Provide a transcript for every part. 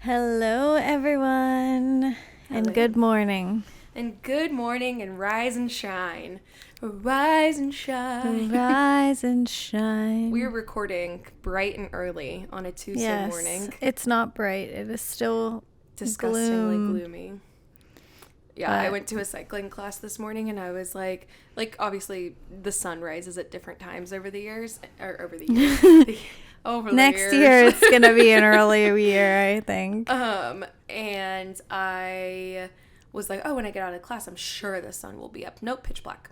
Hello, everyone, and good morning. And good morning, and rise and shine. Rise and shine. Rise and shine. We're recording bright and early on a Tuesday morning. It's not bright. It is still disgustingly gloomy. Yeah, I went to a cycling class this morning, and I was like obviously the sun rises at different times over the years. Next year it's gonna be an early year, I think. And I was like, oh, when I get out of class, I'm sure the sun will be up. Nope, pitch black.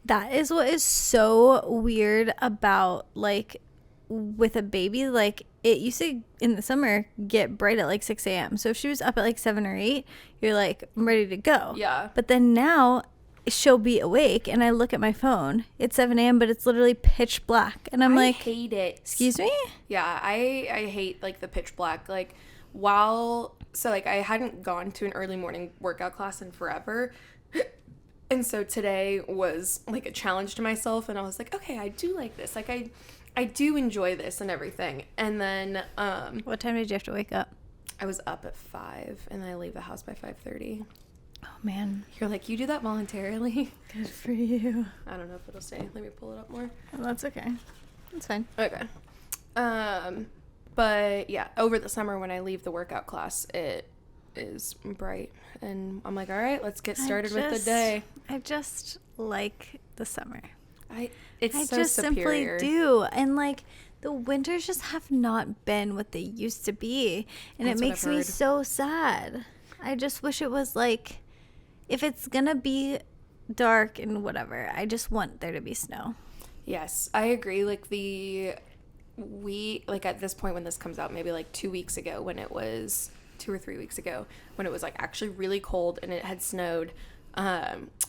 That is what is so weird about, like, with a baby. Like, it used to, in the summer, get bright at, like, 6 a.m. So if she was up at, like, 7 or 8, you're like, I'm ready to go. Yeah. But then now she'll be awake, and I look at my phone. It's 7 a.m., but it's literally pitch black. And I'm like... I hate it. Excuse me? Yeah, I hate, like, the pitch black. Like, I hadn't gone to an early morning workout class in forever. And so today was, like, a challenge to myself. And I was like, okay, I do like this. Like, I do enjoy this and everything. And then... What time did you have to wake up? I was up at 5, and I leave the house by 5:30. Oh, man. You're like, you do that voluntarily? Good for you. I don't know if it'll stay. Let me pull it up more. Oh, that's okay. That's fine. Okay. But, yeah, over the summer when I leave the workout class, it is bright. And I'm like, all right, let's get started with the day. I just like the summer. It's I so just superior. simply do. And, like, the winters just have not been what they used to be. And That's it makes me so sad. I just wish it was, like, if it's going to be dark and whatever, I just want there to be snow. Yes, I agree. Like, at this point when this comes out, maybe, like, 2 weeks ago when it was... 2 or 3 weeks ago when it was, like, actually really cold and it had snowed,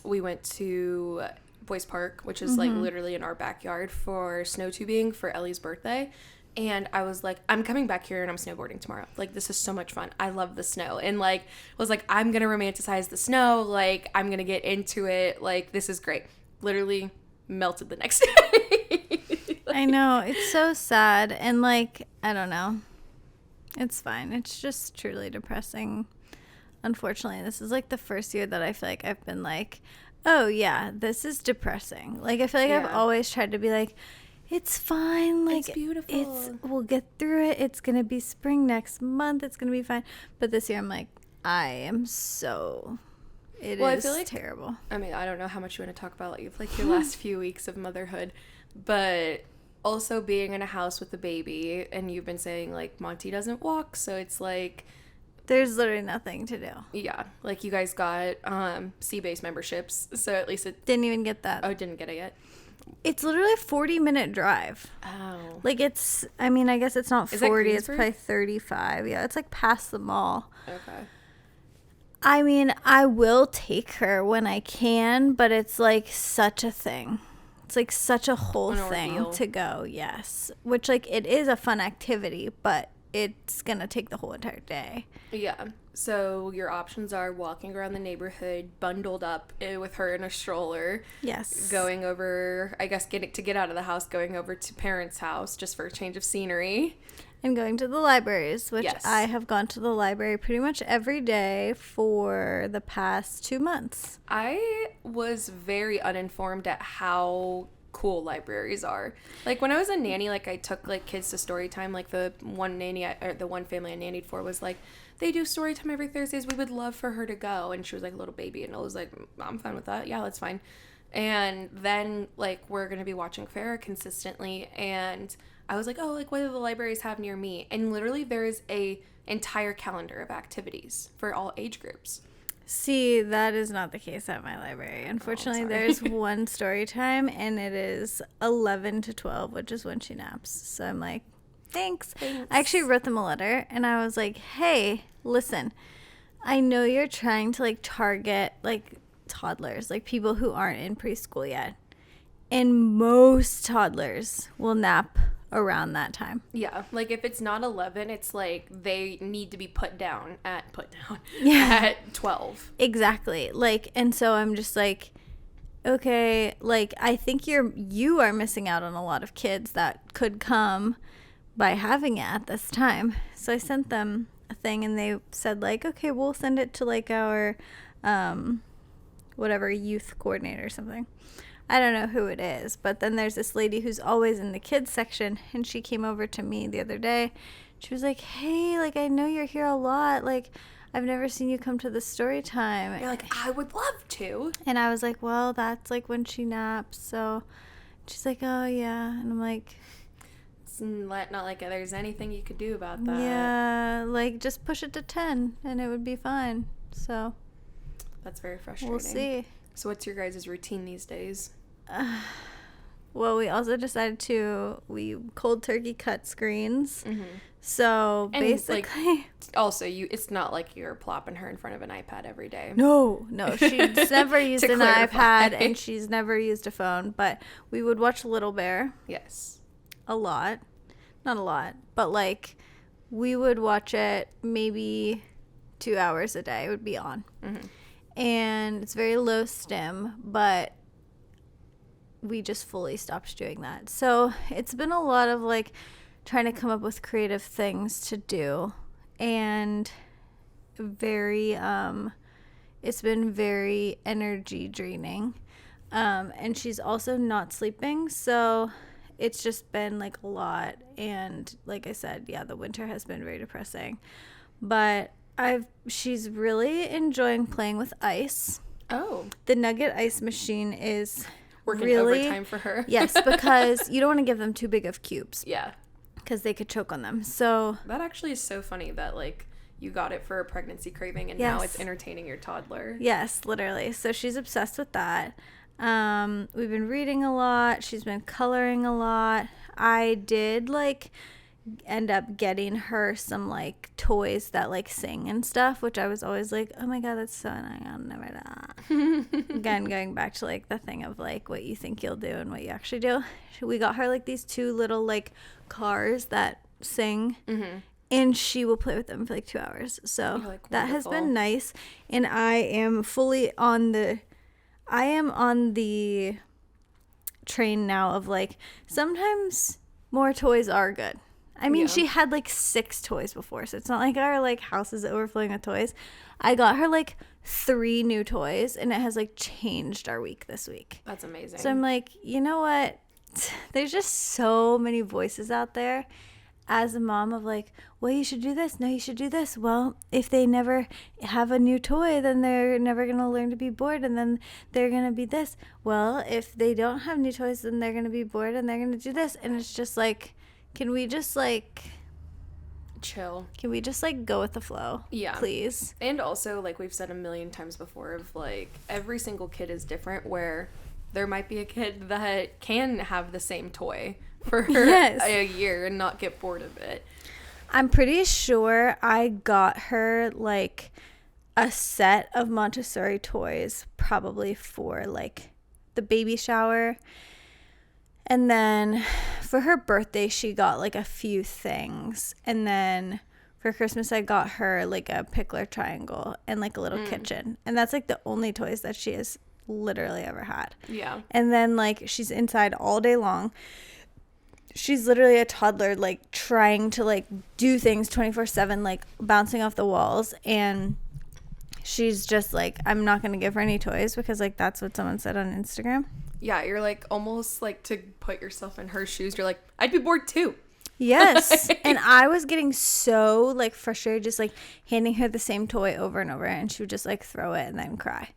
we went to Boys Park, which is like literally in our backyard, for snow tubing for Ellie's birthday. And I was like, I'm coming back here and I'm snowboarding tomorrow. Like, this is so much fun. I love the snow. And, like, was like, I'm gonna romanticize the snow. Like, I'm gonna get into it. Like, this is great. Literally melted the next day. I know, it's so sad. And, like, I don't know, it's fine. It's just truly depressing. Unfortunately, this is, like, the first year that I feel like I've been like, oh, yeah, this is depressing. Like, I feel like I've always tried to be like, it's fine. Like, it's beautiful. We'll get through it. It's going to be spring next month. It's going to be fine. But this year I'm like, I feel like, terrible. I mean, I don't know how much you want to talk about, like your last few weeks of motherhood, but... Also being in a house with a baby, and you've been saying, like, Monty doesn't walk, so it's like... There's literally nothing to do. Yeah. Like, you guys got C-Base memberships, so at least it... Didn't even get that. Oh, didn't get it yet? It's literally a 40-minute drive. Oh. Like, it's... I mean, I guess it's not 40. It's probably 35. Yeah, it's, like, past the mall. Okay. I mean, I will take her when I can, but it's, like, such a thing. It's, like, such a whole thing to go, yes. Which, like, it is a fun activity, but it's going to take the whole entire day. Yeah. So your options are walking around the neighborhood, bundled up with her in a stroller. Yes. Going over, I guess, to get out of the house, going over to parents' house just for a change of scenery. And going to the libraries, which I have gone to the library pretty much every day for the past 2 months. I was very uninformed at how cool libraries are. Like, when I was a nanny, like, I took, like, kids to story time. Like, the one family I nannied for was like, they do story time every Thursdays. We would love for her to go. And she was like a little baby, and I was like, I'm fine with that. Yeah, that's fine. And then, like, we're gonna be watching Farrah consistently, and I was like, oh, like, what do the libraries have near me? And literally there is a entire calendar of activities for all age groups. See, that is not the case at my library. Unfortunately, there's one story time, and it is 11 to 12, which is when she naps. So I'm like, thanks. I actually wrote them a letter, and I was like, hey, listen, I know you're trying to, like, target, like, toddlers, like, people who aren't in preschool yet. And most toddlers will nap around that time. Yeah, like, if it's not 11, it's like they need to be put down at 12. Exactly. Like, and so I'm just like, okay, like, I think you are missing out on a lot of kids that could come by having it at this time. So I sent them a thing, and they said like, okay, we'll send it to like our whatever youth coordinator or something. I don't know who it is, but then there's this lady who's always in the kids section, and she came over to me the other day. She was like, hey, like, I know you're here a lot. Like, I've never seen you come to the story time. You're like, I would love to. And I was like, well, that's like when she naps. So she's like, oh, yeah. And I'm like, it's not like there's anything you could do about that. Yeah, like, just push it to 10 and it would be fine. So that's very frustrating. We'll see. So what's your guys' routine these days? Well, we also decided we cold turkey cut screens. Mm-hmm. So and basically, like, also it's not like you're plopping her in front of an iPad every day. No, she's never used an iPad and she's never used a phone. But we would watch Little Bear. Yes, a lot, not a lot, but like we would watch it maybe 2 hours a day. It would be on, and it's very low stim, but we just fully stopped doing that. So it's been a lot of like trying to come up with creative things to do, and it's been very energy draining, and she's also not sleeping, so it's just been like a lot. And like I said, yeah, the winter has been very depressing, but she's really enjoying playing with ice. The nugget ice machine is working really overtime for her. Yes, because you don't want to give them too big of cubes. Yeah, because they could choke on them. So that actually is so funny that like you got it for a pregnancy craving, and now it's entertaining your toddler. Yes, literally. So she's obsessed with that. We've been reading a lot. She's been coloring a lot. I did like end up getting her some like toys that like sing and stuff, which I was always like, oh my god, that's so annoying, I'll never do that. Again, going back to like the thing of like what you think you'll do and what you actually do. We got her like these 2 little like cars that sing, and she will play with them for like 2 hours. So like, that has been nice. And I am on the train now of like, sometimes more toys are good. I mean, she had like 6 toys before, so it's not like our like house is overflowing with toys. I got her like 3 new toys, and it has like changed our week this week. That's amazing. So I'm like, you know what? There's just so many voices out there as a mom of like, well, you should do this. No, you should do this. Well, if they never have a new toy, then they're never going to learn to be bored, and then they're going to be this. Well, if they don't have new toys, then they're going to be bored, and they're going to do this. And it's just like, can we just like chill? Can we just like go with the flow? Yeah, please. And also, like we've said a million times before, of like every single kid is different, where there might be a kid that can have the same toy for a year and not get bored of it. I'm pretty sure I got her like a set of Montessori toys probably for like the baby shower. And then for her birthday, she got like a few things. And then for Christmas, I got her like a pickler triangle and like a little kitchen. And that's like the only toys that she has literally ever had. Yeah. And then like she's inside all day long. She's literally a toddler, like trying to like do things 24/7, like bouncing off the walls. And she's just like, I'm not going to give her any toys because like that's what someone said on Instagram. Yeah, you're like almost like to put yourself in her shoes. You're like, I'd be bored too. Yes. And I was getting so like frustrated just like handing her the same toy over and over, and she would just like throw it and then cry.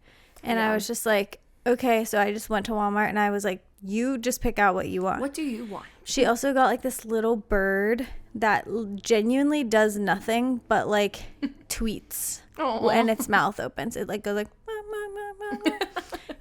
And I was just like, okay. So I just went to Walmart and I was like, you just pick out what you want. What do you want? She also got like this little bird that genuinely does nothing but like tweets when its mouth opens. It like goes like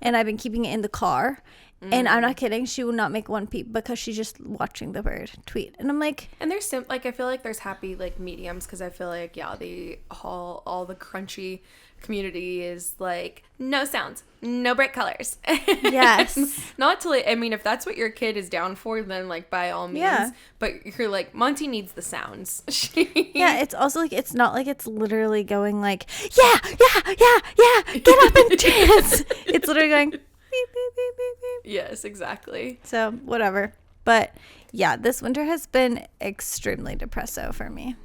and I've been keeping it in the car, and I'm not kidding, she will not make one peep because she's just watching the bird tweet. And I'm like, and there's like I feel like there's happy like mediums, because I feel like the all the crunchy community is like no sounds, no bright colors. Yes. Not to like, I mean, if that's what your kid is down for, then like by all means. Yeah. But you're like, Monty needs the sounds. Yeah, it's also like, it's not like it's literally going like, yeah, get up and dance. It's literally going beep, beep, beep, beep, beep. Yes, exactly. So whatever. But yeah, this winter has been extremely depresso for me.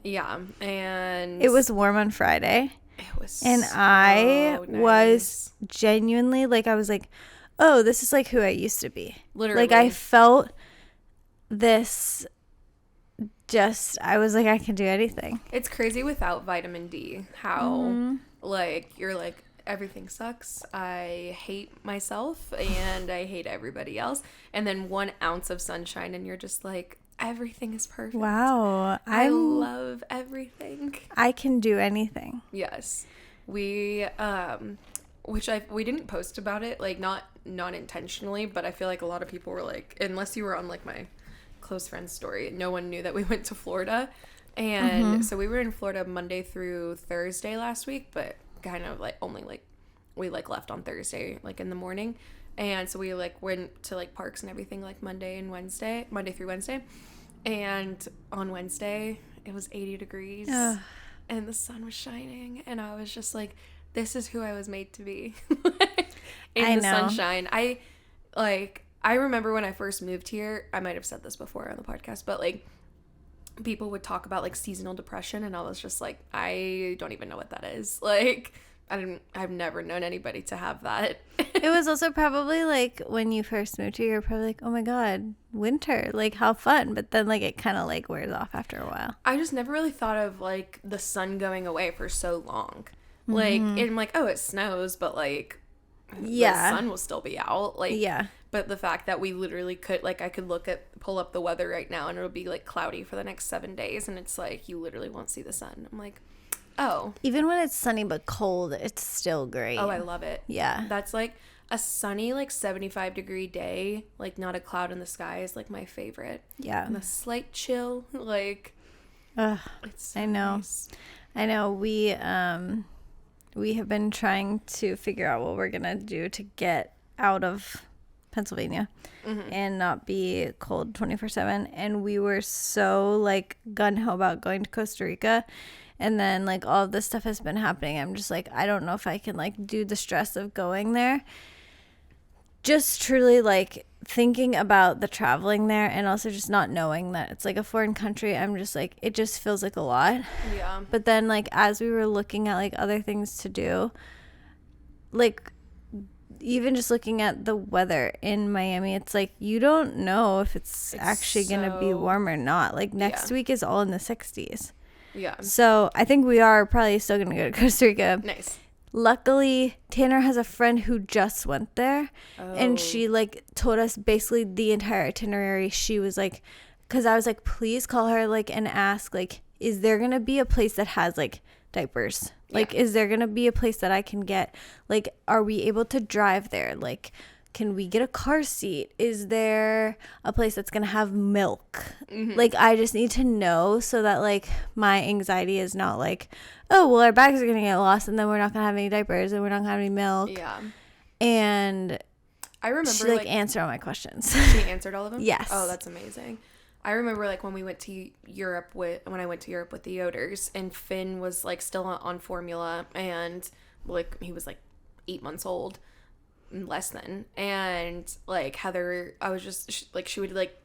Yeah. And it was warm on Friday. It was and so I nice. was genuinely like, I was like, oh, this is like who I used to be. Literally. Like I felt this, just, I was like, I can do anything. It's crazy without vitamin D how like you're like, everything sucks. I hate myself and I hate everybody else. And then 1 ounce of sunshine and you're just like, everything is perfect. Wow. I love everything. I can do anything. Yes. We we didn't post about it, like not intentionally, but I feel like a lot of people were like, unless you were on like my close friend's story, no one knew that we went to Florida. And so we were in Florida Monday through Thursday last week, but kind of like only like we like left on Thursday like in the morning. And so we like went to like parks and everything like Monday through Wednesday. And on Wednesday it was 80 degrees and the sun was shining and I was just like, this is who I was made to be. In the sunshine. I remember when I first moved here, I might have said this before on the podcast, but like people would talk about like seasonal depression and I was just like, I don't even know what that is. Like I've never known anybody to have that. It was also probably like when you first moved here, you're probably like, oh my God, winter, like how fun. But then like it kind of like wears off after a while. I just never really thought of like the sun going away for so long. Like, and I'm like, oh, it snows, but like the sun will still be out. Like, but the fact that we literally could, like, I could pull up the weather right now and it'll be like cloudy for the next 7 days and it's like you literally won't see the sun. I'm like, oh, even when it's sunny but cold, it's still great. Oh, I love it. Yeah, that's like a sunny like 75-degree day, like not a cloud in the sky, is like my favorite. Yeah, and a slight chill, like it's so nice. I know we have been trying to figure out what we're gonna do to get out of Pennsylvania and not be cold 24/7, and we were so like gung-ho about going to Costa Rica, and then like all of this stuff has been happening. I'm just like, I don't know if I can like do the stress of going there. Just truly like thinking about the traveling there and also just not knowing that it's like a foreign country. I'm just like, it just feels like a lot. Yeah. But then like as we were looking at like other things to do, like even just looking at the weather in Miami, it's like you don't know if it's actually going to be warm or not. Like next week is all in the 60s. Yeah. So I think we are probably still going to go to Costa Rica. Nice. Luckily, Tanner has a friend who just went there, and she like told us basically the entire itinerary. She was like, because I was like, please call her like and ask like, is there gonna be a place that has like diapers? Like, is there gonna be a place that I can get? Like, are we able to drive there? Like, can we get a car seat? Is there a place that's gonna have milk? Like, I just need to know so that like my anxiety is not like, oh well, our bags are gonna get lost and then we're not gonna have any diapers and we're not gonna have any milk. Yeah. And I remember she like answered all my questions. She answered all of them? Yes. Oh, that's amazing. I remember like when I went to Europe with the Yoders, and Finn was like still on formula, and like he was like 8 months old. Less than. And like Heather, I was just she would like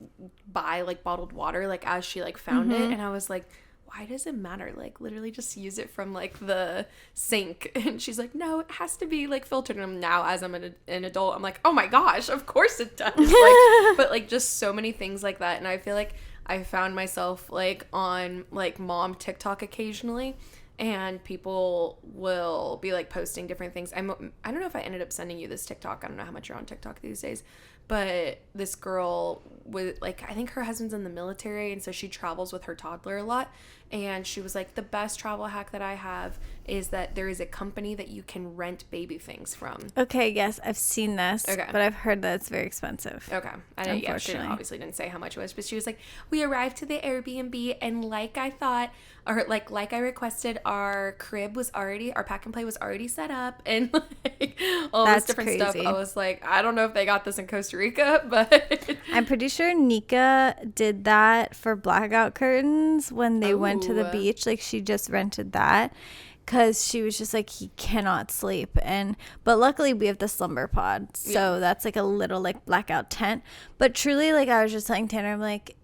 buy like bottled water like as she like found it, and I was like, why does it matter? Like literally just use it from like the sink. And she's like, no, it has to be like filtered. And now as I'm an adult, I'm like, oh my gosh, of course it does. Like, but like just so many things like that. And I feel like I found myself like on like mom TikTok occasionally, and people will be like posting different things. I don't know if I ended up sending you this TikTok. I don't know how much you're on TikTok these days, but this girl with like, I think her husband's in the military, and so she travels with her toddler a lot. And she was like, the best travel hack that I have is that there is a company that you can rent baby things from. Okay, yes, I've seen this, but I've heard that it's very expensive. Okay. She obviously didn't say how much it was, but she was like, we arrived to the Airbnb, and like I thought, or like I requested, our pack and play was already set up, and like all this different stuff. I was like, I don't know if they got this in Costa Rica, but I'm pretty sure Nika did that for blackout curtains when they went to the beach. Like she just rented that because she was just like, he cannot sleep. But luckily we have the slumber pod, so that's like a little like blackout tent. But truly, like I was just telling Tanner, I'm like,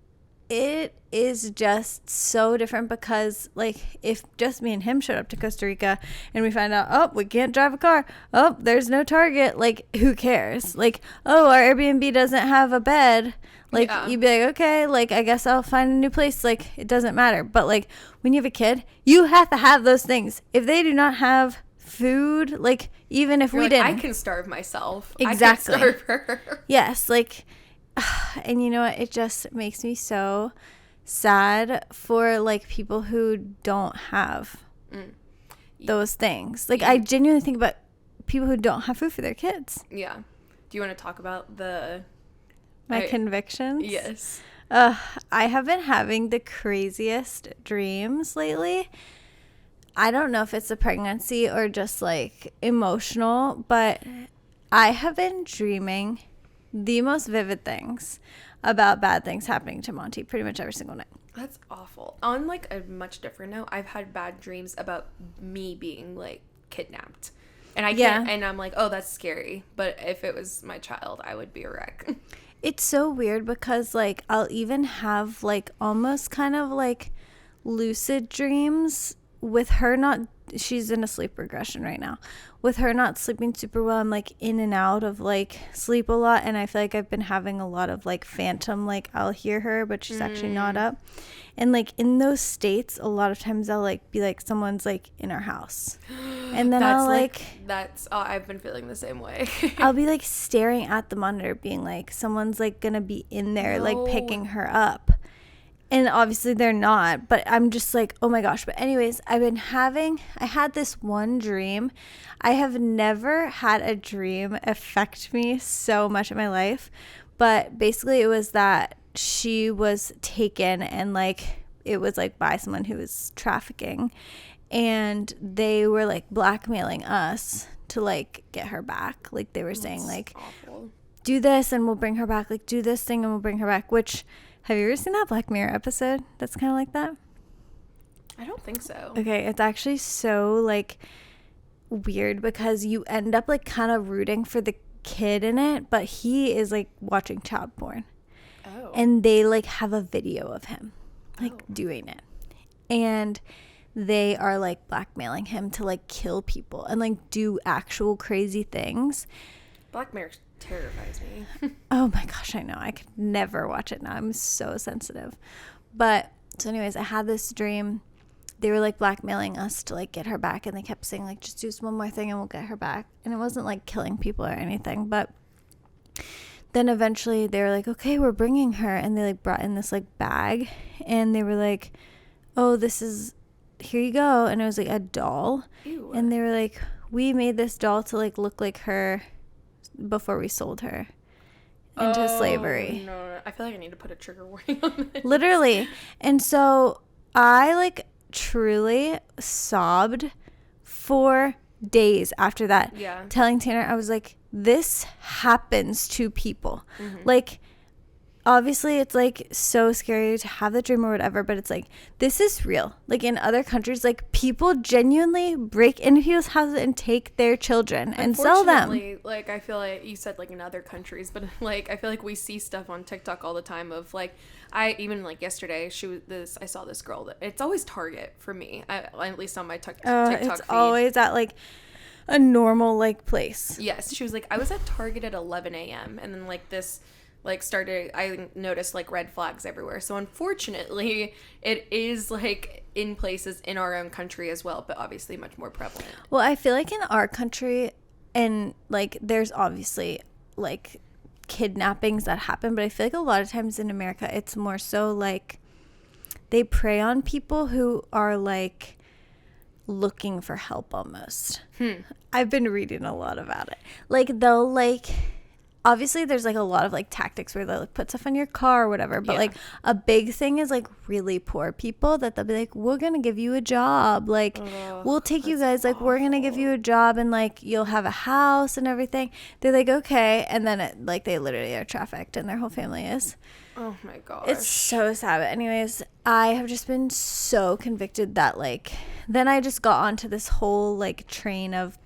it is just so different because, like, if just me and him showed up to Costa Rica and we find out, oh, we can't drive a car, oh, there's no Target, like, who cares? Like, oh, our Airbnb doesn't have a bed, like, you'd be like, okay, like, I guess I'll find a new place, like, it doesn't matter. But, like, when you have a kid, you have to have those things. If they do not have food, like, even if we didn't, I can starve myself. Exactly. I can starve her. Yes, like, and you know what? It just makes me so sad for, like, people who don't have those things. Like, I genuinely think about people who don't have food for their kids. Yeah. Do you want to talk about my convictions? Yes. I have been having the craziest dreams lately. I don't know if it's a pregnancy or just, like, emotional, but I have been dreaming the most vivid things about bad things happening to Monty pretty much every single night. That's awful. On, like, a much different note, I've had bad dreams about me being, like, kidnapped. And I can't, and I'm like, oh, that's scary. But if it was my child, I would be a wreck. It's so weird because, like, I'll even have, like, almost kind of, like, lucid dreams with her not, she's in a sleep regression right now, with her not sleeping super well. I'm, like, in and out of, like, sleep a lot, and I feel like I've been having a lot of, like, phantom, like, I'll hear her but she's actually not up, and, like, in those states a lot of times I'll, like, be like, someone's, like, in our house, and then I'll, like that's I've been feeling the same way. I'll be, like, staring at the monitor being like, someone's, like, gonna be in there, like, picking her up. And obviously they're not, but I'm just like, oh my gosh. But anyways, I had this one dream. I have never had a dream affect me so much in my life. But basically it was that she was taken and, like, it was, like, by someone who was trafficking. And they were, like, blackmailing us to, like, get her back. Like, they were saying, like, awful. Do this and we'll bring her back. Like, do this thing and we'll bring her back, which... Have you ever seen that Black Mirror episode that's kind of like that? I don't think so. Okay, it's actually so, like, weird because you end up, like, kind of rooting for the kid in it, but he is, like, watching child porn. Oh. And they, like, have a video of him, like, doing it. And they are, like, blackmailing him to, like, kill people and, like, do actual crazy things. Black Mirror terrifies me. Oh my gosh, I know. I could never watch it now. I'm so sensitive. But so anyways, I had this dream. They were, like, blackmailing us to, like, get her back, and they kept saying, like, just do one more thing and we'll get her back. And it wasn't, like, killing people or anything, but then eventually they were like, okay, we're bringing her, and they, like, brought in this, like, bag, and they were like, oh, this is, here you go. And it was, like, a doll. Ew. And they were like, we made this doll to, like, look like her before we sold her into slavery. No, I feel like I need to put a trigger warning on this. Literally. And so I, like, truly sobbed for days after that. Yeah. Telling Tanner, I was like, this happens to people. Like, obviously it's, like, so scary to have the dream or whatever, but it's like, this is real. Like, in other countries, like, people genuinely break into people's houses and take their children and sell them. Like, I feel like you said, like, in other countries, but, like, I feel like we see stuff on TikTok all the time of, like, I even, like, yesterday I saw this girl that it's always Target for me, at least on my TikTok It's feed. always at, like, a normal, like, place. Yes, she was like, I was at Target at 11 a.m. and then, like, this, like, I noticed, like, red flags everywhere. So unfortunately it is, like, in places in our own country as well, but obviously much more prevalent. Well, I feel like in our country, and, like, there's obviously, like, kidnappings that happen, but I feel like a lot of times in America it's more so, like, they prey on people who are, like, looking for help almost. I've been reading a lot about it. Like, they'll, like, obviously there's, like, a lot of, like, tactics where they'll, like, put stuff on your car or whatever, but like, a big thing is, like, really poor people that they'll be like, we're gonna give you a job, like, we'll take you guys, like, we're gonna give you a job and, like, you'll have a house and everything. They're like, okay, and then it, like, they literally are trafficked and their whole family is. Oh my gosh. It's so sad. But anyways, I have just been so convicted that, like, then I just got onto this whole, like, train of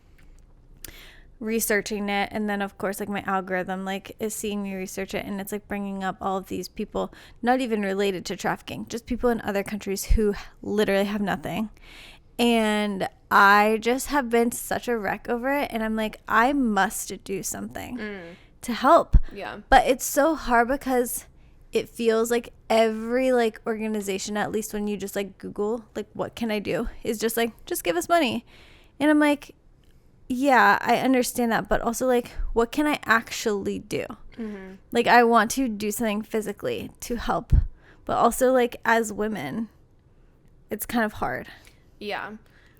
researching it, and then of course like my algorithm like is seeing me research it, and it's like bringing up all of these people not even related to trafficking, just people in other countries who literally have nothing. And I just have been such a wreck over it, and I'm like, I must do something to help. Yeah. But it's so hard because it feels like every like organization, at least when you just like Google like what can I do, is just like, just give us money. And I'm like, yeah, I understand that, but also like, what can I actually do? Like, I want to do something physically to help, but also like as women, it's kind of hard. Yeah.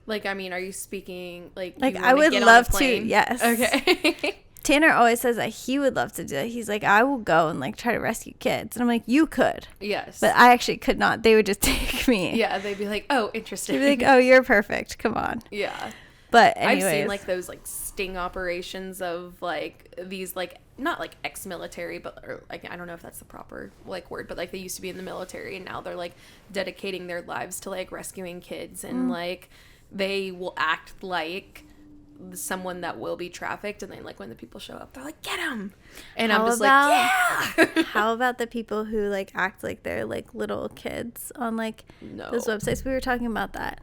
Like, I mean, are you speaking like I would love to, yes. Okay. Tanner always says that he would love to do it. He's like, I will go and like try to rescue kids. And I'm like, you could. Yes. But I actually could not. They would just take me. Yeah, they'd be like, oh, interesting. They'd be like, oh, you're perfect. Come on. Yeah. But anyways. I've seen like those like sting operations of like these like, not like ex-military, but or, like, I don't know if that's the proper like word, but like they used to be in the military and now they're like dedicating their lives to like rescuing kids, and like they will act like someone that will be trafficked, and then like when the people show up they're like, get him, and I'm just like, yeah. How about the people who like act like they're like little kids on like those websites? We were talking about that,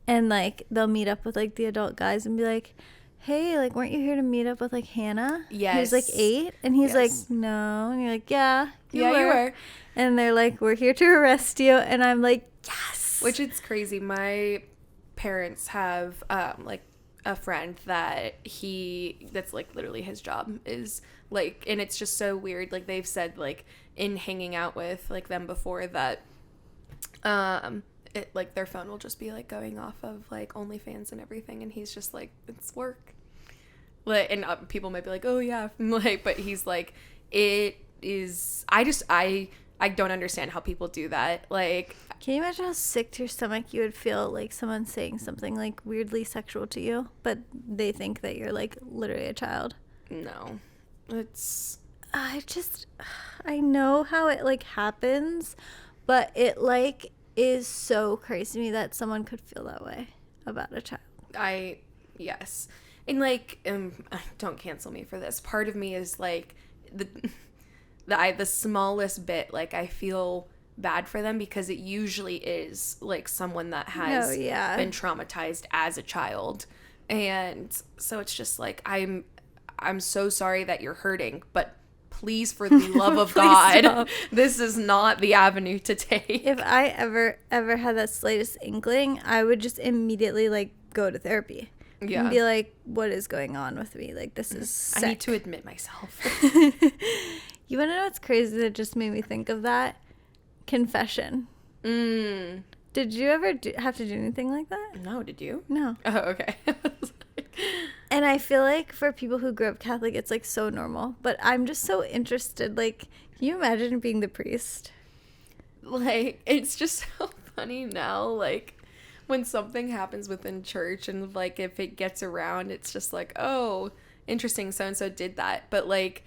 and like they'll meet up with like the adult guys and be like, hey, like, weren't you here to meet up with like Hannah? Yes. Who's like 8, and he's like, no, and you're like, yeah, you were. And they're like, we're here to arrest you, and I'm like, yes. Which, it's crazy. My parents have like a friend that's like literally his job is like, and it's just so weird, like they've said like in hanging out with like them before that it like their phone will just be like going off of like OnlyFans and everything, and he's just like, it's work, like, and people might be like, oh yeah, like, but he's like, it is, I don't understand how people do that. Like, can you imagine how sick to your stomach you would feel like someone saying something like weirdly sexual to you, but they think that you're like literally a child? No. It's, I know how it like happens, but it like is so crazy to me that someone could feel that way about a child. Yes. And like, don't cancel me for this. Part of me is like the smallest bit, like I feel bad for them because it usually is like someone that has been traumatized as a child, and so it's just like, I'm so sorry that you're hurting, but please, for the love of God, stop. This is not the avenue to take. If I ever had that slightest inkling, I would just immediately like go to therapy. Yeah. And be like, what is going on with me? Like, this is sick. I need to admit myself. You want to know what's crazy that just made me think of that? Confession. Did you ever have to do anything like that? No, did you? No. Oh, okay. And I feel like for people who grew up Catholic, it's like so normal. But I'm just so interested. Like, can you imagine being the priest? Like, it's just so funny now. Like, when something happens within church and like if it gets around, it's just like, oh, interesting, so and so did that. But like,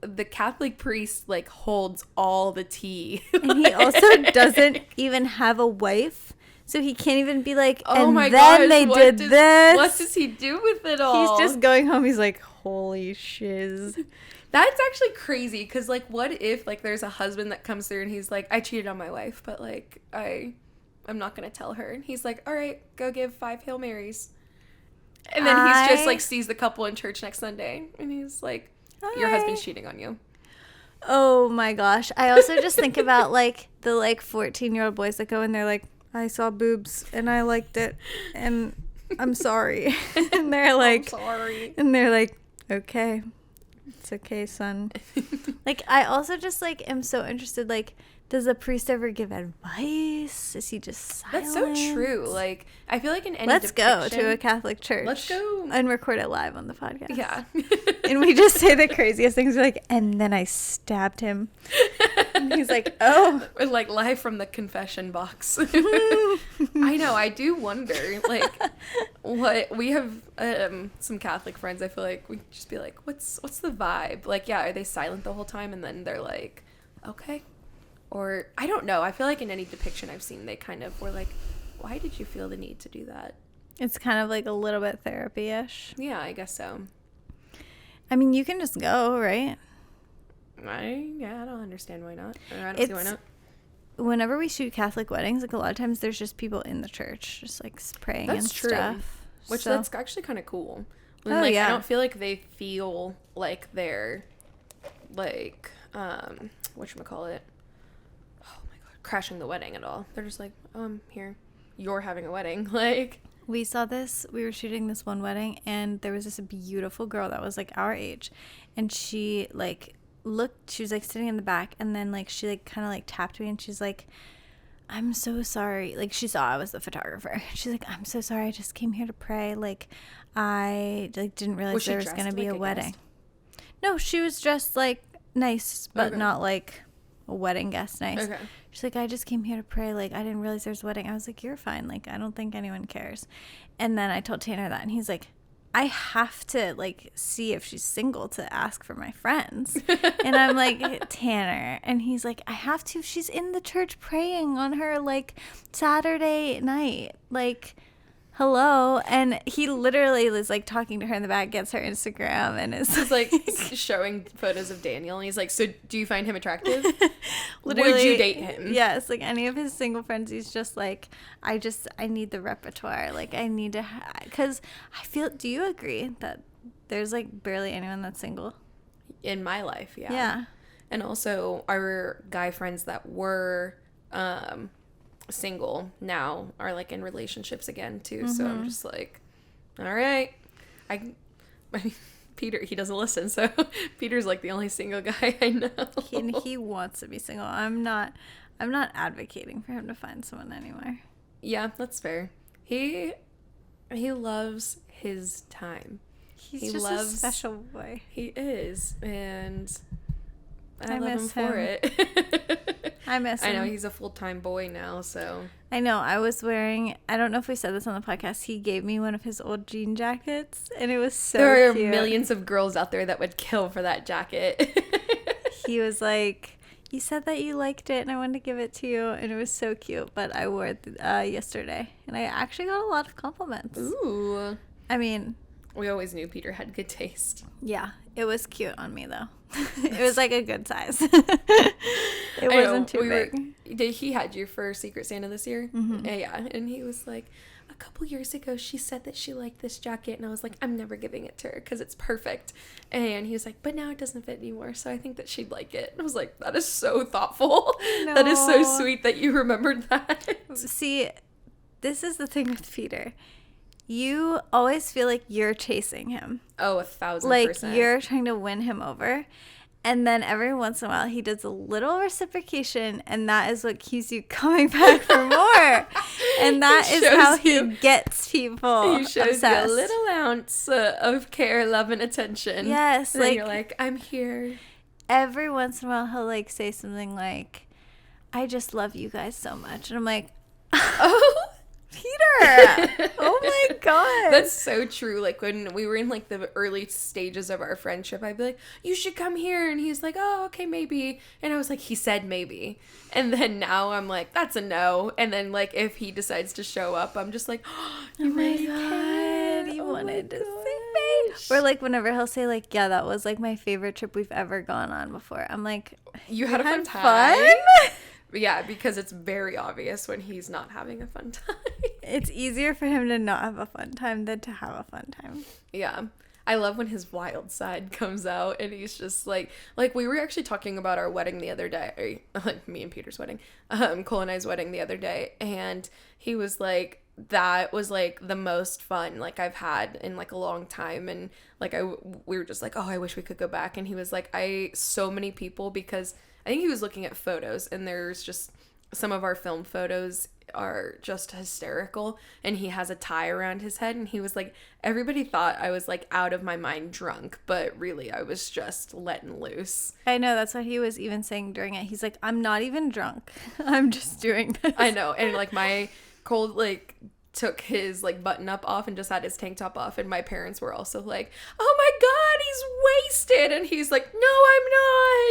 the Catholic priest like holds all the tea, and he also doesn't even have a wife, so he can't even be like, oh, and my then gosh, they did this. What does he do with it all? He's just going home. He's like, holy shiz. That's actually crazy, because like, what if like there's a husband that comes through and he's like, I cheated on my wife, but like I'm not gonna tell her, and he's like, all right, go give 5 Hail Marys, and then he's just like sees the couple in church next Sunday, and he's like, your husband's cheating on you. Oh my gosh. I also just think about like the like 14-year-old boys that go and they're like, I saw boobs and I liked it and I'm sorry. And they're like, I'm sorry. And they're like, okay, it's okay, son. Like, I also just like am so interested, like, does a priest ever give advice? Is he just silent? That's so true. Like, I feel like in any Let's go to a Catholic church. Let's go. And record it live on the podcast. Yeah. And we just say the craziest things. We're like, and then I stabbed him. And he's like, oh. We're like live from the confession box. I know. I do wonder, like, what we have some Catholic friends. I feel like we just be like, what's the vibe? Like, yeah, are they silent the whole time? And then they're like, okay. Or, I don't know. I feel like in any depiction I've seen, they kind of were like, why did you feel the need to do that? It's kind of like a little bit therapy-ish. Yeah, I guess so. I mean, you can just go, right? I don't understand why not. Or I don't see why not. Whenever we shoot Catholic weddings, like a lot of times there's just people in the church just like praying That's and true. stuff. Which So- that's actually kind of cool. When, Oh, like, yeah. I don't feel like they feel like they're like whatchamacallit. Oh my god, crashing the wedding at all. They're just like, oh, I'm here. You're having a wedding. Like, we were shooting this one wedding, and there was this beautiful girl that was like our age, and she like she was like sitting in the back, and then like she like kind of like tapped me, and she's like, I'm so sorry. Like, she saw I was the photographer. She's like, I'm so sorry. I just came here to pray. Like, I like didn't realize there was gonna be a wedding. No, she was dressed like nice, but not like a wedding guest nice. Okay. She's like, I just came here to pray. Like, I didn't realize there's a wedding. I was like, you're fine. Like, I don't think anyone cares. And then I told Tanner that, and he's like, I have to like see if she's single to ask for my friends. And I'm like, Tanner. And he's like, I have to. She's in the church praying on her like Saturday night. Like, hello. And he literally is like talking to her in the back, gets her Instagram, and is like showing photos of Daniel, and he's like, so do you find him attractive? Literally, would you date him? Yes, like any of his single friends, he's just like, I need the repertoire. Like, I need to, because I feel, do you agree that there's like barely anyone that's single? In my life, yeah. Yeah. And also our guy friends that were single now are like in relationships again too. So I'm just like, all right. I mean, Peter, he doesn't listen, so Peter's like the only single guy I know. And he wants to be single. I'm not advocating for him to find someone anymore. Yeah, that's fair. He loves his time. He just loves a special boy. He is, and I love him miss for him. it. I miss him. I know he's a full-time boy now, so. I know. I was wearing, I don't know if we said this on the podcast, he gave me one of his old jean jackets, and it was so there cute. Are millions of girls out there that would kill for that jacket. He was like, you said that you liked it, and I wanted to give it to you, and it was so cute, but I wore it yesterday, and I actually got a lot of compliments. Ooh. I mean, we always knew Peter had good taste. Yeah, it was cute on me, though. It was like a good size. It wasn't too big. He had you for Secret Santa this year? Mm-hmm. Yeah, and he was like, a couple years ago, she said that she liked this jacket, and I was like, I'm never giving it to her because it's perfect. And he was like, but now it doesn't fit anymore, so I think that she'd like it. And I was like, that is so thoughtful. No. That is so sweet that you remembered that. See, this is the thing with Peter. You always feel like you're chasing him. Oh, 1,000%. Like, you're trying to win him over. And then every once in a while, he does a little reciprocation, and that is what keeps you coming back for more. And that is how he gets people He shows obsessed. you a little ounce of care, love, and attention. Yes. And like, you're like, I'm here. Every once in a while, he'll, like, say something like, I just love you guys so much. And I'm like, oh, Peter. Oh, my God. That's so true. Like, when we were in, like, the early stages of our friendship, I'd be like, you should come here. And he's like, oh, okay, maybe. And I was like, he said maybe. And then now I'm like, that's a no. And then, like, if he decides to show up, I'm just like, oh, you really cared. He wanted to see me. Or, like, whenever he'll say, like, yeah, that was, like, my favorite trip we've ever gone on before. I'm like, you had a fun time? Yeah, because it's very obvious when he's not having a fun time. It's easier for him to not have a fun time than to have a fun time. Yeah. I love when his wild side comes out, and he's just like we were actually talking about our wedding the other day, like me and Peter's wedding, Cole and I's wedding the other day, and he was like, that was like the most fun like I've had in like a long time, and like we were just like, oh, I wish we could go back. And he was like, so many people, because I think he was looking at photos, and there's just some of our film photos are just hysterical, and he has a tie around his head, and he was like, everybody thought I was like out of my mind drunk, but really I was just letting loose. I know, that's what he was even saying during it. He's like, I'm not even drunk, I'm just doing this. I know. And like my Cole like took his like button up off and just had his tank top off, and my parents were also like, oh my God, he's wasted. And he's like, no, I'm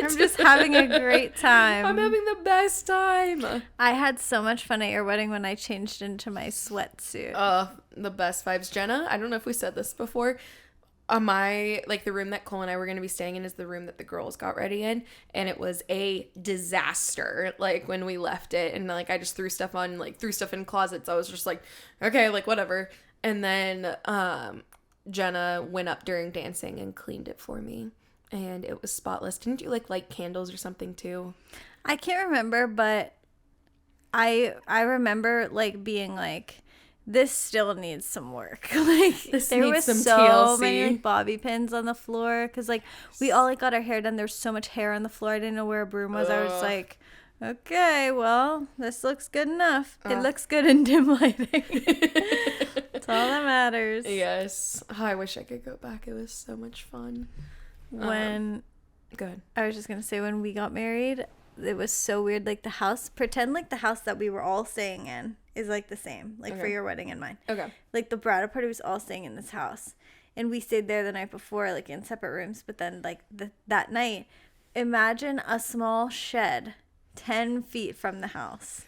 not, I'm just having a great time. I'm having the best time. I had so much fun at your wedding when I changed into my sweatsuit. The best vibes. Jenna, I don't know if we said this before, like the room that Cole and I were going to be staying in is the room that the girls got ready in, and it was a disaster like when we left it, and like I just threw stuff in closets. I was just like, okay, like whatever. And then Jenna went up during dancing and cleaned it for me, and it was spotless. Didn't you like light candles or something too? I can't remember, but I remember like being like, this still needs some work. Like there was some so TLC. Many like bobby pins on the floor because like we all like got our hair done. There's so much hair on the floor. I didn't know where a broom was. I was like, okay, well, this looks good enough. It looks good in dim lighting. That's all that matters. Yes. Oh, I wish I could go back. It was so much fun. When good. I was just gonna say when we got married, it was so weird. Like the house, pretend like the house that we were all staying in is like the same, like for your wedding and mine. Okay. Like the bridal party was all staying in this house, and we stayed there the night before, like in separate rooms. But then like that night, imagine a small shed 10 feet from the house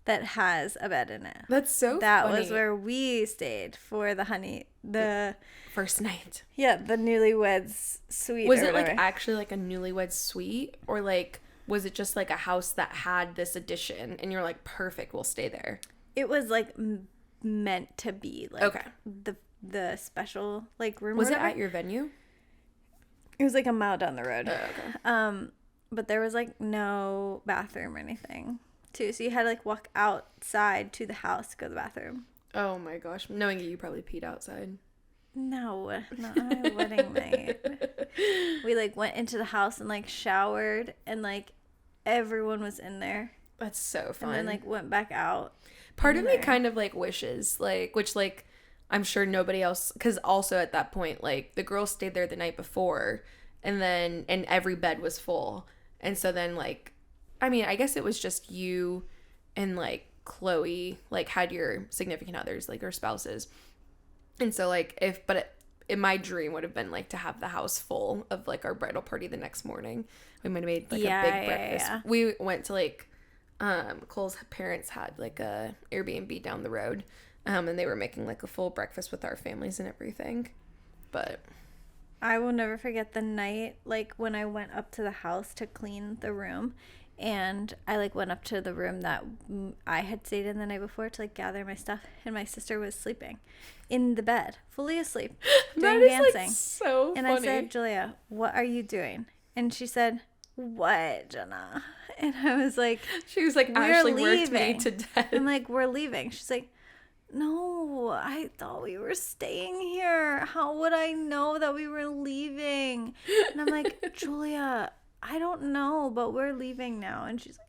that has a bed in it. That's so that funny. was where we stayed for the first night. Yeah, the newlyweds suite. Was it like actually like a newlyweds suite, or like was it just like a house that had this addition and you're like, perfect, we'll stay there? It was like meant to be like the special like room. Was it at your venue? It was like a mile down the road. Oh, okay. But there was like no bathroom or anything too, so you had to like walk outside to the house to go to the bathroom. Oh my gosh, knowing you probably peed outside. No, not on my wedding night. We like went into the house and like showered, and like everyone was in there. That's so fun. And then like went back out. Part of me kind of like wishes like, which like I'm sure nobody else, because also at that point like the girls stayed there the night before, and every bed was full, and so then like, I mean, I guess it was just you and like Chloe like had your significant others, like, or spouses. And so like in my dream would have been like to have the house full of like our bridal party the next morning. We might have made like a big breakfast. Yeah. We went to like Cole's parents had like a Airbnb down the road, and they were making like a full breakfast with our families and everything. But I will never forget the night like when I went up to the house to clean the room. And I like went up to the room that I had stayed in the night before to like gather my stuff, and my sister was sleeping in the bed, fully asleep, doing dancing. Like so and funny. I said, Julia, what are you doing? And she said, what, Jenna? And I was like, she was like, Ashley worked me to death. I'm like, we're leaving. She's like, no, I thought we were staying here. How would I know that we were leaving? And I'm like, Julia, I don't know, but we're leaving now. And she's like,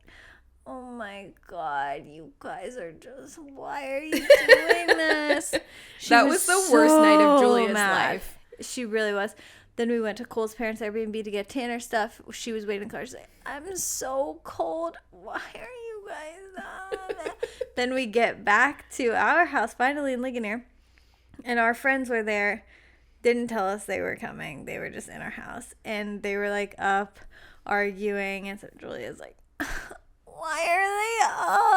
oh my God, you guys are just, why are you doing this? That was the worst night of Julia's life. She really was. Then we went to Cole's parents' Airbnb to get Tanner stuff. She was waiting in the car. She's like, I'm so cold. Why are you guys on? Then we get back to our house, finally in Ligonier, and our friends were there. Didn't tell us they were coming. They were just in our house, and they were like up arguing, and so Julia's like, why are they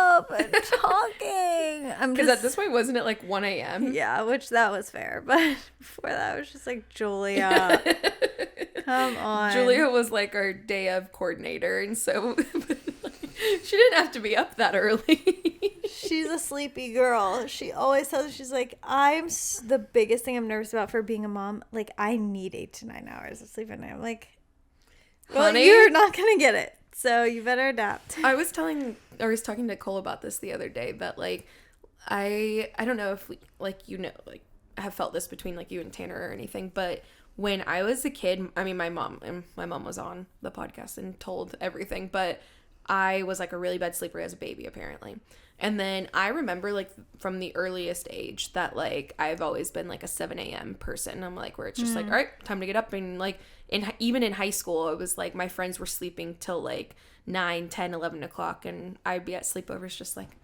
up and talking? Because at this point, wasn't it like 1 a.m.? Yeah, which that was fair, but before that I was just like, Julia, come on. Julia was like our day of coordinator, and so she didn't have to be up that early. She's a sleepy girl. She always tells me, she's like, the biggest thing I'm nervous about for being a mom, like, I need 8 to 9 hours of sleep at night. I'm like, well, honey, you're not going to get it, so you better adapt. I was talking to Cole about this the other day, but, like, I don't know if we, like, you know, like, have felt this between, like, you and Tanner or anything, but when I was a kid, I mean, my mom was on the podcast and told everything, but I was, like, a really bad sleeper as a baby, apparently. And then I remember, like, from the earliest age that, like, I've always been, like, a 7 a.m. person. I'm, like, where it's just, like, all right, time to get up. And, like, even in high school, it was, like, my friends were sleeping till, like, 9, 10, 11 o'clock. And I'd be at sleepovers just, like,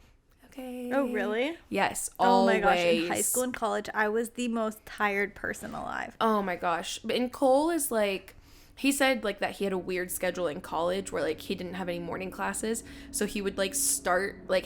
okay. Oh, really? Yes, always. Oh, my gosh. In high school and college, I was the most tired person alive. Oh, my gosh. And Cole is, like... He said, like, that he had a weird schedule in college where, like, he didn't have any morning classes. So he would, like,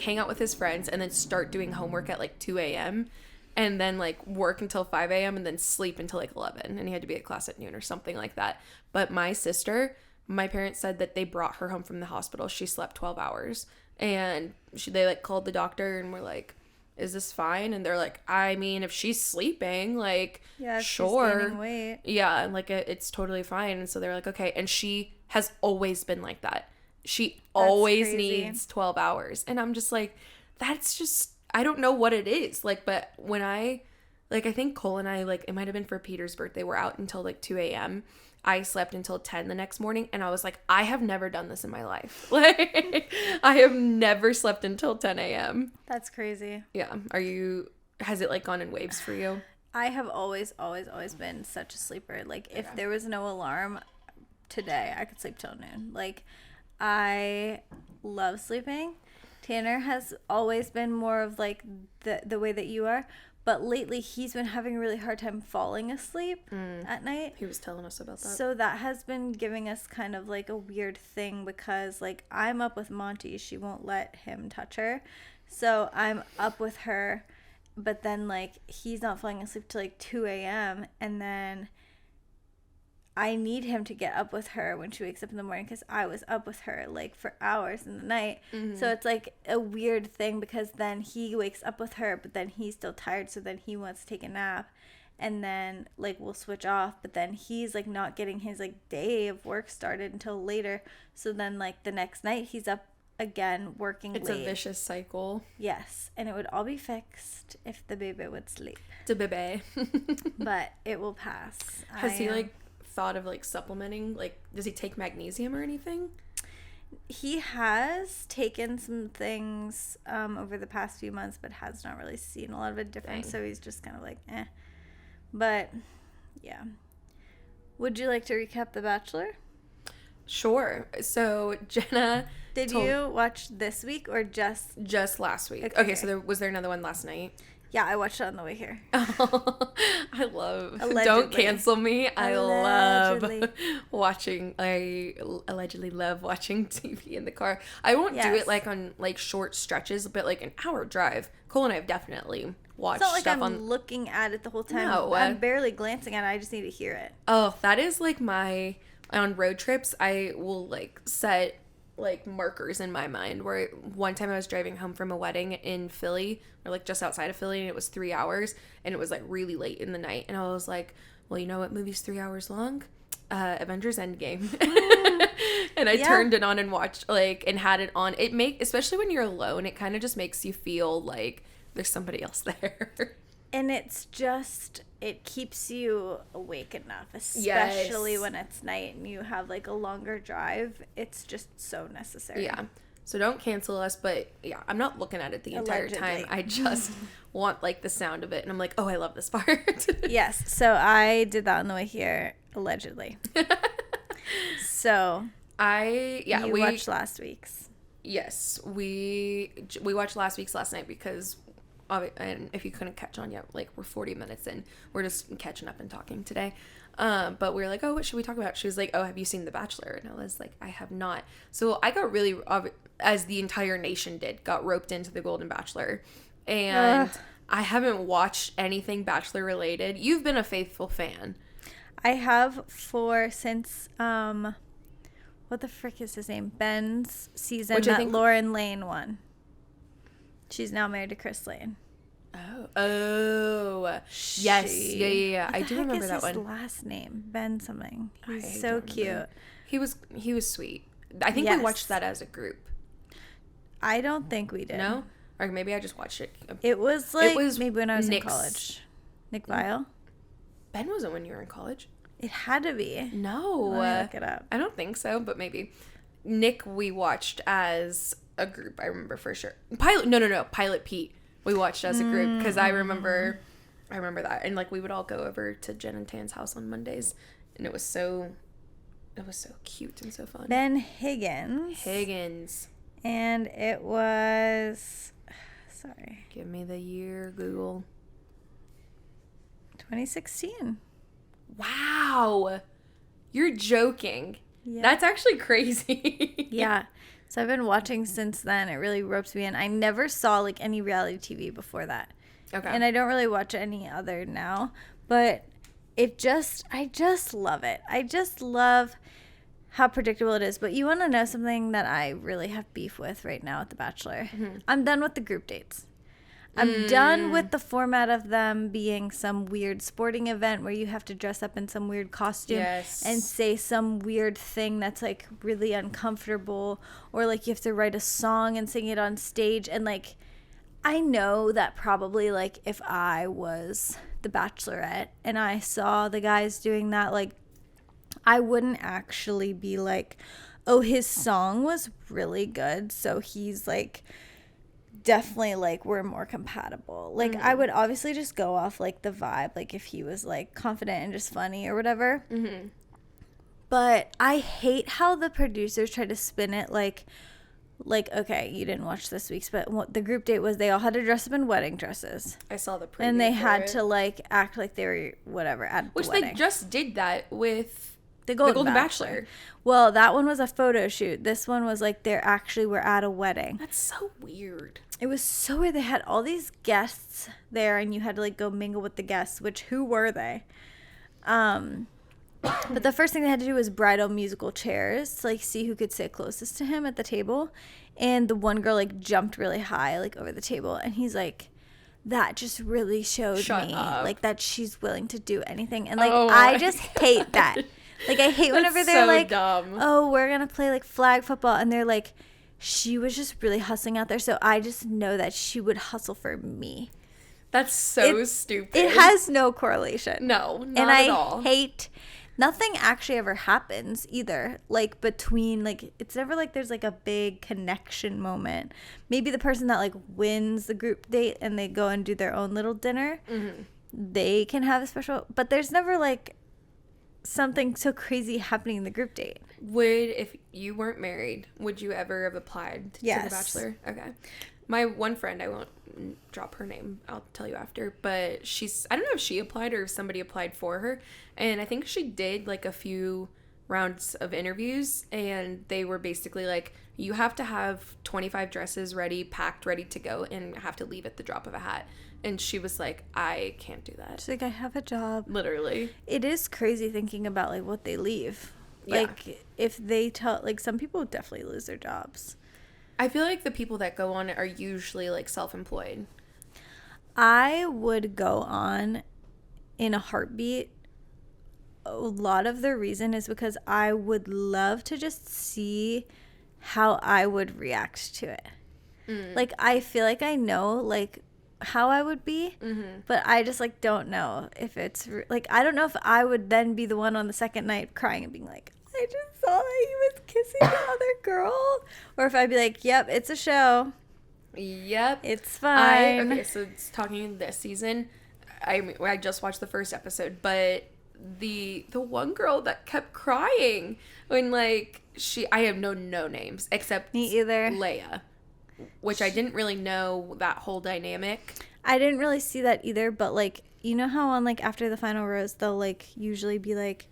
hang out with his friends and then start doing homework at, like, 2 a.m. and then like work until 5 a.m. and then sleep until like 11, and he had to be at class at noon or something like that. But my sister, my parents said that they brought her home from the hospital. She slept 12 hours, and they like called the doctor and were like, is this fine? And they're like, I mean, if she's sleeping, like, yeah, sure. She's gaining weight. Yeah, like it's totally fine. And so they're like, okay. And she has always been like that. She always needs 12 hours. And I'm just like, that's just, I don't know what it is. Like, but when I think Cole and I, like, it might have been for Peter's birthday, we're out until like 2 a.m. I slept until 10 the next morning, and I was like, I have never done this in my life. Like, I have never slept until 10 a.m. That's crazy. Yeah. Has it like gone in waves for you? I have always been such a sleeper. Like, if there was no alarm today, I could sleep till noon. Like, I love sleeping. Tanner has always been more of like the way that you are. But lately, he's been having a really hard time falling asleep at night. He was telling us about that. So that has been giving us kind of like a weird thing because, like, I'm up with Monty. She won't let him touch her. So I'm up with her. But then, like, he's not falling asleep till like 2 a.m. And then I need him to get up with her when she wakes up in the morning because I was up with her like for hours in the night. Mm-hmm. So it's like a weird thing because then he wakes up with her, but then he's still tired. So then he wants to take a nap, and then like we'll switch off. But then he's like not getting his like day of work started until later. So then like the next night he's up again working it's late. A vicious cycle. Yes, and it would all be fixed if the baby would sleep. The baby. But it will pass. Has he like thought of like supplementing? Like, does he take magnesium or anything? He has taken some things over the past few months, but has not really seen a lot of a difference. So he's just kind of like but yeah. Would you like to recap The Bachelor? Sure. So Jenna, did you watch this week or just last week? Okay, so was there another one last night? Yeah, I watched it on the way here. I love. Allegedly. Don't cancel me. I love watching. I allegedly love watching TV in the car. I won't do it like on like short stretches, but like an hour drive. Cole and I have definitely watched stuff. It's not like I'm looking at it the whole time. No, I'm barely glancing at it. I just need to hear it. Oh, that is like on road trips. I will like set like markers in my mind where one time I was driving home from a wedding in Philly or like just outside of Philly, and it was 3 hours and it was like really late in the night, and I was like, well, you know what movie's 3 hours long? Avengers Endgame. And I turned it on and watched like and had it on. Especially when you're alone, it kind of just makes you feel like there's somebody else there. And it's just, it keeps you awake enough, especially when it's night and you have like a longer drive. It's just so necessary. Yeah. So don't cancel us, but yeah, I'm not looking at it the entire time. I just want like the sound of it, and I'm like, oh, I love this part. Yes. So I did that on the way here, allegedly. So we watched last week's. Yes, we watched last week's last night because. And if you couldn't catch on yet, like we're 40 minutes in, we're just catching up and talking today. But we were like, oh, what should we talk about? She was like, oh, have you seen The Bachelor? And I was like, I have not. So I got really, as the entire nation did, got roped into The Golden Bachelor, and I haven't watched anything Bachelor related. You've been a faithful fan. I have since what the frick is his name? Ben's season that Lauren Lane won. She's now married to Chris Lane. Oh, yes, yeah. I do remember that one. His last name, Ben something. He's so cute. He was sweet. I think we watched that as a group. I don't think we did. No, or maybe I just watched it. It was maybe when I was in college. Nick Viall. Ben wasn't when you were in college. It had to be. No, let me look it up. I don't think so, but maybe. Nick, we watched as a group. I remember for sure. Pilot Pete. We watched as a group because I remember that, and like we would all go over to Jen and Tan's house on Mondays, and it was so cute and so fun. Ben Higgins. And it was, sorry. Give me the year, Google. 2016. Wow. You're joking. Yeah. That's actually crazy. Yeah. So I've been watching since then. It really ropes me in. I never saw like any reality TV before that. Okay. And I don't really watch any other now, but I just love it. I just love how predictable it is. But you want to know something that I really have beef with right now with The Bachelor? Mm-hmm. I'm done with the group dates. I'm done with the format of them being some weird sporting event where you have to dress up in some weird costume and say some weird thing that's like really uncomfortable, or like you have to write a song and sing it on stage. And like, I know that probably like if I was the Bachelorette and I saw the guys doing that, like I wouldn't actually be like, oh, his song was really good, so he's like definitely like we're more compatible. Like I would obviously just go off like the vibe, like if he was like confident and just funny or whatever. But I hate how the producers try to spin it like okay, you didn't watch this week's, but what the group date was, they all had to dress up in wedding dresses. I saw the preview and they had it. to like act like they were whatever at Which the wedding. they just did that with the Golden Bachelor. Well, that one was a photo shoot. This one was like they actually were at a wedding. That's so weird. It was so weird. They had all these guests there, and you had to like go mingle with the guests. Which who were they? But the first thing they had to do was bridal musical chairs to like see who could sit closest to him at the table. And the one girl like jumped really high like over the table, and he's like, that just really showed me like that she's willing to do anything. And like I just hate that. Like I hate whenever they're so like, dumb. oh, we're gonna play like flag football, and they're like, she was just really hustling out there, so I just know that she would hustle for me. That's so stupid. It has no correlation. No, not at all. And I hate, nothing actually ever happens either. Like between, like, it's never like there's like a big connection moment. Maybe the person that like wins the group date and they go and do their own little dinner, they can have a special, but there's never like something so crazy happening in the group date. If you weren't married, would you ever have applied to The Bachelor? Okay. My one friend, I won't drop her name, I'll tell you after, but I don't know if she applied or if somebody applied for her, and I think she did like a few rounds of interviews, and they were basically like, you have to have 25 dresses packed, ready to go, and have to leave at the drop of a hat. And she was like, I can't do that. She's like, I have a job. Literally. It is crazy thinking about like what they leave. Yeah. Like if they tell, like some people definitely lose their jobs. I feel like the people that go on it are usually like self-employed. I would go on in a heartbeat. A lot of the reason is because I would love to just see how I would react to it. Like I feel like I know like how I would be, but I just like don't know if it's like I don't know if I would then be the one on the second night crying and being like, I just saw that he was kissing the other girl, or if I'd be like, yep, it's a show. Yep, it's fine. Okay, so it's talking this season. I just watched the first episode, but the one girl that kept crying when like I have no names except me either. Leia, which I didn't really know that whole dynamic. I didn't really see that either, but like you know how on like after the final rose they'll like usually be like,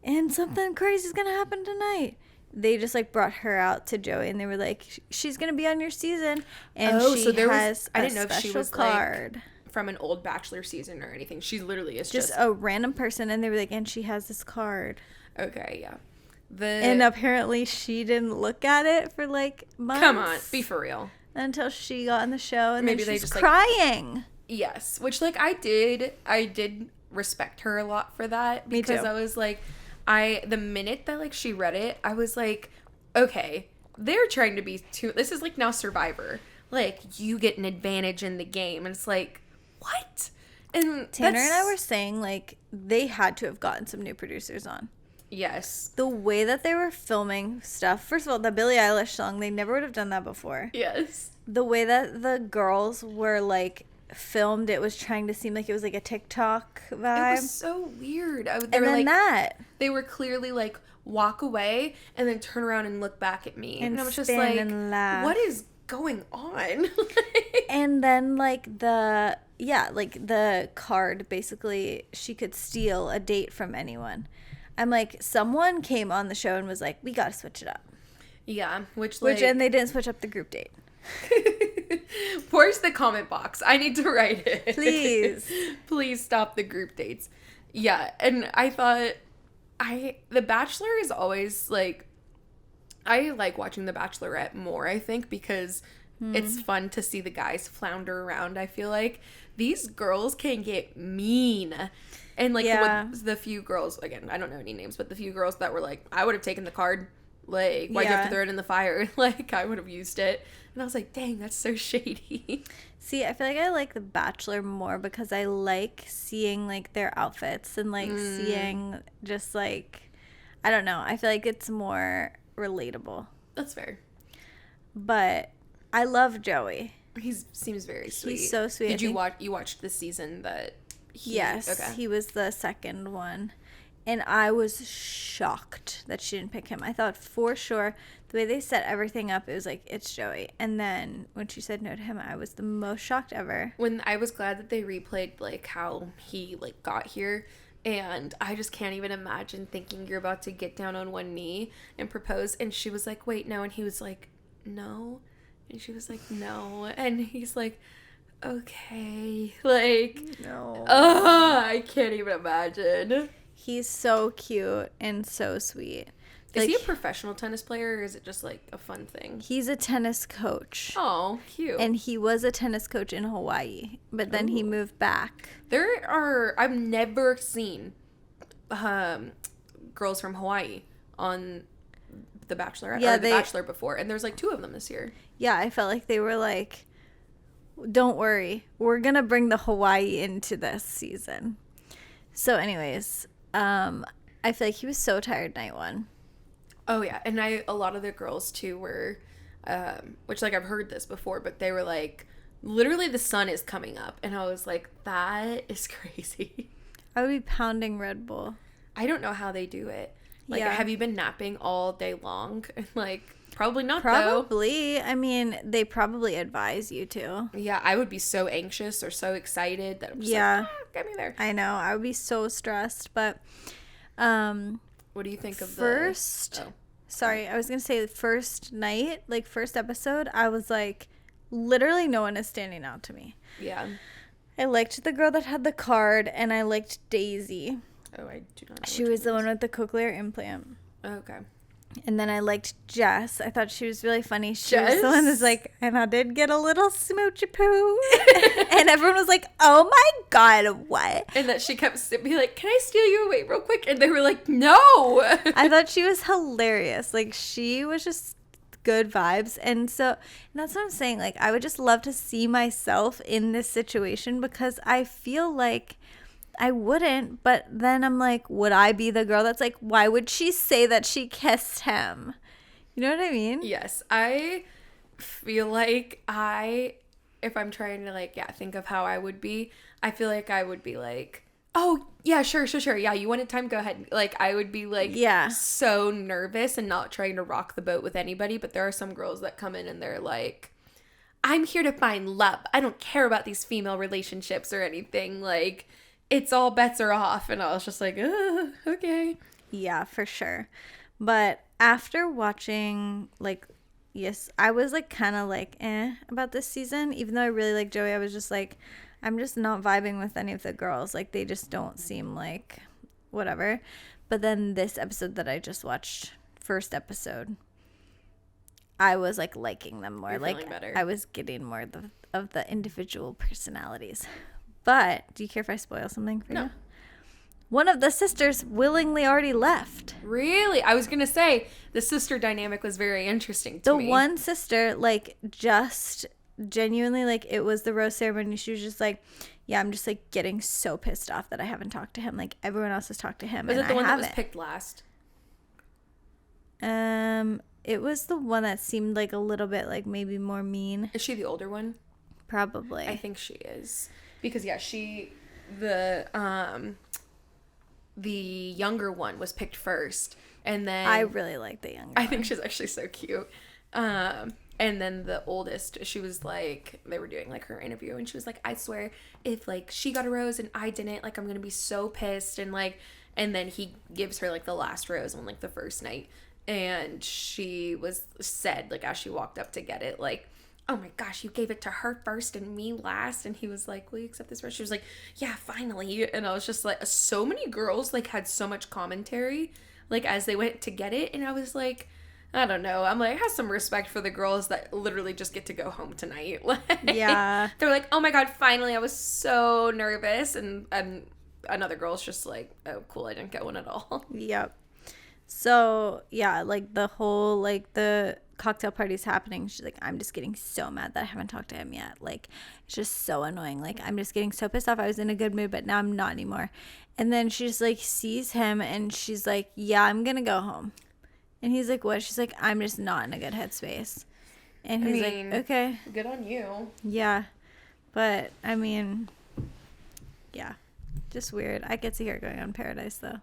and something crazy is gonna happen tonight. They just like brought her out to Joey and they were like, she's gonna be on your season, and so there has I didn't know if she was card. Like from an old Bachelor season or anything. She literally is just a random person, and they were like, and she has this card. Okay, yeah. And apparently she didn't look at it for like months. Come on, be for real. Until she got on the show, and maybe then she's just crying. Like, yes, which like I did respect her a lot for that, because I was like, the minute that like she read it, I was like, okay, they're trying to be too. This is like now Survivor. Like you get an advantage in the game, and it's like, what? And Tanner and I were saying like they had to have gotten some new producers on. Yes. The way that they were filming stuff. First of all, the Billie Eilish song, they never would have done that before. Yes. The way that the girls were like filmed, it was trying to seem like it was like a TikTok vibe. It was so weird. They were clearly like walk away and then turn around and look back at me. And I was just like, what is going on? And then like the card, basically she could steal a date from anyone. I'm like, someone came on the show and was like, we gotta switch it up. Yeah, and they didn't switch up the group date. Where's the comment box? I need to write it. Please. Please stop the group dates. Yeah, and I thought The Bachelor is always like, I like watching The Bachelorette more, I think, because it's fun to see the guys flounder around. I feel like these girls can get mean. And like the few girls, again, I don't know any names, but the few girls that were like, I would have taken the card. Like, why'd you have to throw it in the fire? Like, I would have used it. And I was like, dang, that's so shady. See, I feel like I like The Bachelor more because I like seeing, like, their outfits and, like, seeing just, like, I don't know. I feel like it's more relatable. That's fair. But I love Joey. He seems very sweet. He's so sweet. Did you watched the season that Yes, okay. He was the second one. And I was shocked that she didn't pick him. I thought for sure the way they set everything up, it was like, it's Joey. And then when she said no to him, I was the most shocked ever. When I was glad that they replayed like how he like got here. And I just can't even imagine thinking you're about to get down on one knee and propose. And she was like, wait, no. And he was like, no. And she was like, no. And he's like, okay. Like, no. I can't even imagine. He's so cute and so sweet. Is he a professional tennis player or is it just like a fun thing? He's a tennis coach. Oh, cute. And he was a tennis coach in Hawaii, but then he moved back. I've never seen girls from Hawaii on The Bachelor The Bachelor before, and there's like 2 of them this year. Yeah, I felt like they were like, don't worry, we're going to bring the Hawaii into this season. So anyways, I feel like he was so tired night 1. Oh yeah, and a lot of the girls too were, which like I've heard this before, but they were like, literally the sun is coming up, and I was like, that is crazy. I would be pounding Red Bull. I don't know how they do it. Like, have you been napping all day long? Like, probably not. Probably. I mean, they probably advise you to. Yeah, I would be so anxious or so excited that I'm just like, get me there. I know. I would be so stressed, but what do you think of first? Sorry, I was going to say the first night, like first episode, I was like, literally no one is standing out to me. Yeah. I liked the girl that had the card, and I liked Daisy. Oh, I do not know. She was the one with the cochlear implant. Oh, okay. And then I liked Jess. I thought she was really funny. She was the one that's like, and I did get a little smoochy poo. And everyone was like, oh my God, what? And that she kept being like, can I steal you away real quick? And they were like, no. I thought she was hilarious. Like, she was just good vibes. And that's what I'm saying. Like, I would just love to see myself in this situation because I feel like I wouldn't, but then I'm like, would I be the girl that's like, why would she say that she kissed him? You know what I mean? Yes. I feel like if I'm trying to like, think of how I would be, I feel like I would be like, oh, yeah, sure. Yeah, you wanted time? Go ahead. Like, I would be like, so nervous and not trying to rock the boat with anybody. But there are some girls that come in and they're like, I'm here to find love. I don't care about these female relationships or anything. Like, it's all bets are off. And I was just like, okay. Yeah, for sure. But after watching, like, yes, I was like kind of like about this season. Even though I really like Joey, I was just like, I'm just not vibing with any of the girls. Like, they just don't seem like whatever. But then this episode that I just watched, first episode, I was like liking them more. Like, better. I was getting more of the individual personalities. But do you care if I spoil something for you? One of the sisters willingly already left. Really? I was going to say the sister dynamic was very interesting to me. The one sister, like, just genuinely, like, it was the rose ceremony. She was just like, yeah, I'm just, like, getting so pissed off that I haven't talked to him. Like, everyone else has talked to him. Was it the one that was picked last? It was the one that seemed, like, a little bit, like, maybe more mean. Is she the older one? Probably. I think she is. Because, yeah, the younger one was picked first. And then I really like the younger one. I think she's actually so cute. And then the oldest, she was like, they were doing like her interview and she was like, I swear if like she got a rose and I didn't, like I'm going to be so pissed. And like, and then he gives her like the last rose on like the first night. And she said like as she walked up to get it, like, oh my gosh, you gave it to her first and me last. And he was like, will you accept this first? She was like, yeah, finally. And I was just like, so many girls like had so much commentary like as they went to get it. And I was like, I don't know. I'm like, I have some respect for the girls that literally just get to go home tonight. Like, yeah. They're like, oh my God, finally. I was so nervous. And another girl's just like, oh, cool. I didn't get one at all. Yep. So, yeah, like the whole, like the cocktail party's happening. She's like, I'm just getting so mad that I haven't talked to him yet. Like, it's just so annoying. Like, I'm just getting so pissed off. I was in a good mood, but now I'm not anymore. And then she just like sees him and she's like, yeah, I'm going to go home. And he's like, what? She's like, I'm just not in a good headspace. And he's like, okay. Good on you. Yeah. But, I mean, yeah. Just weird. I could see her going on Paradise, though.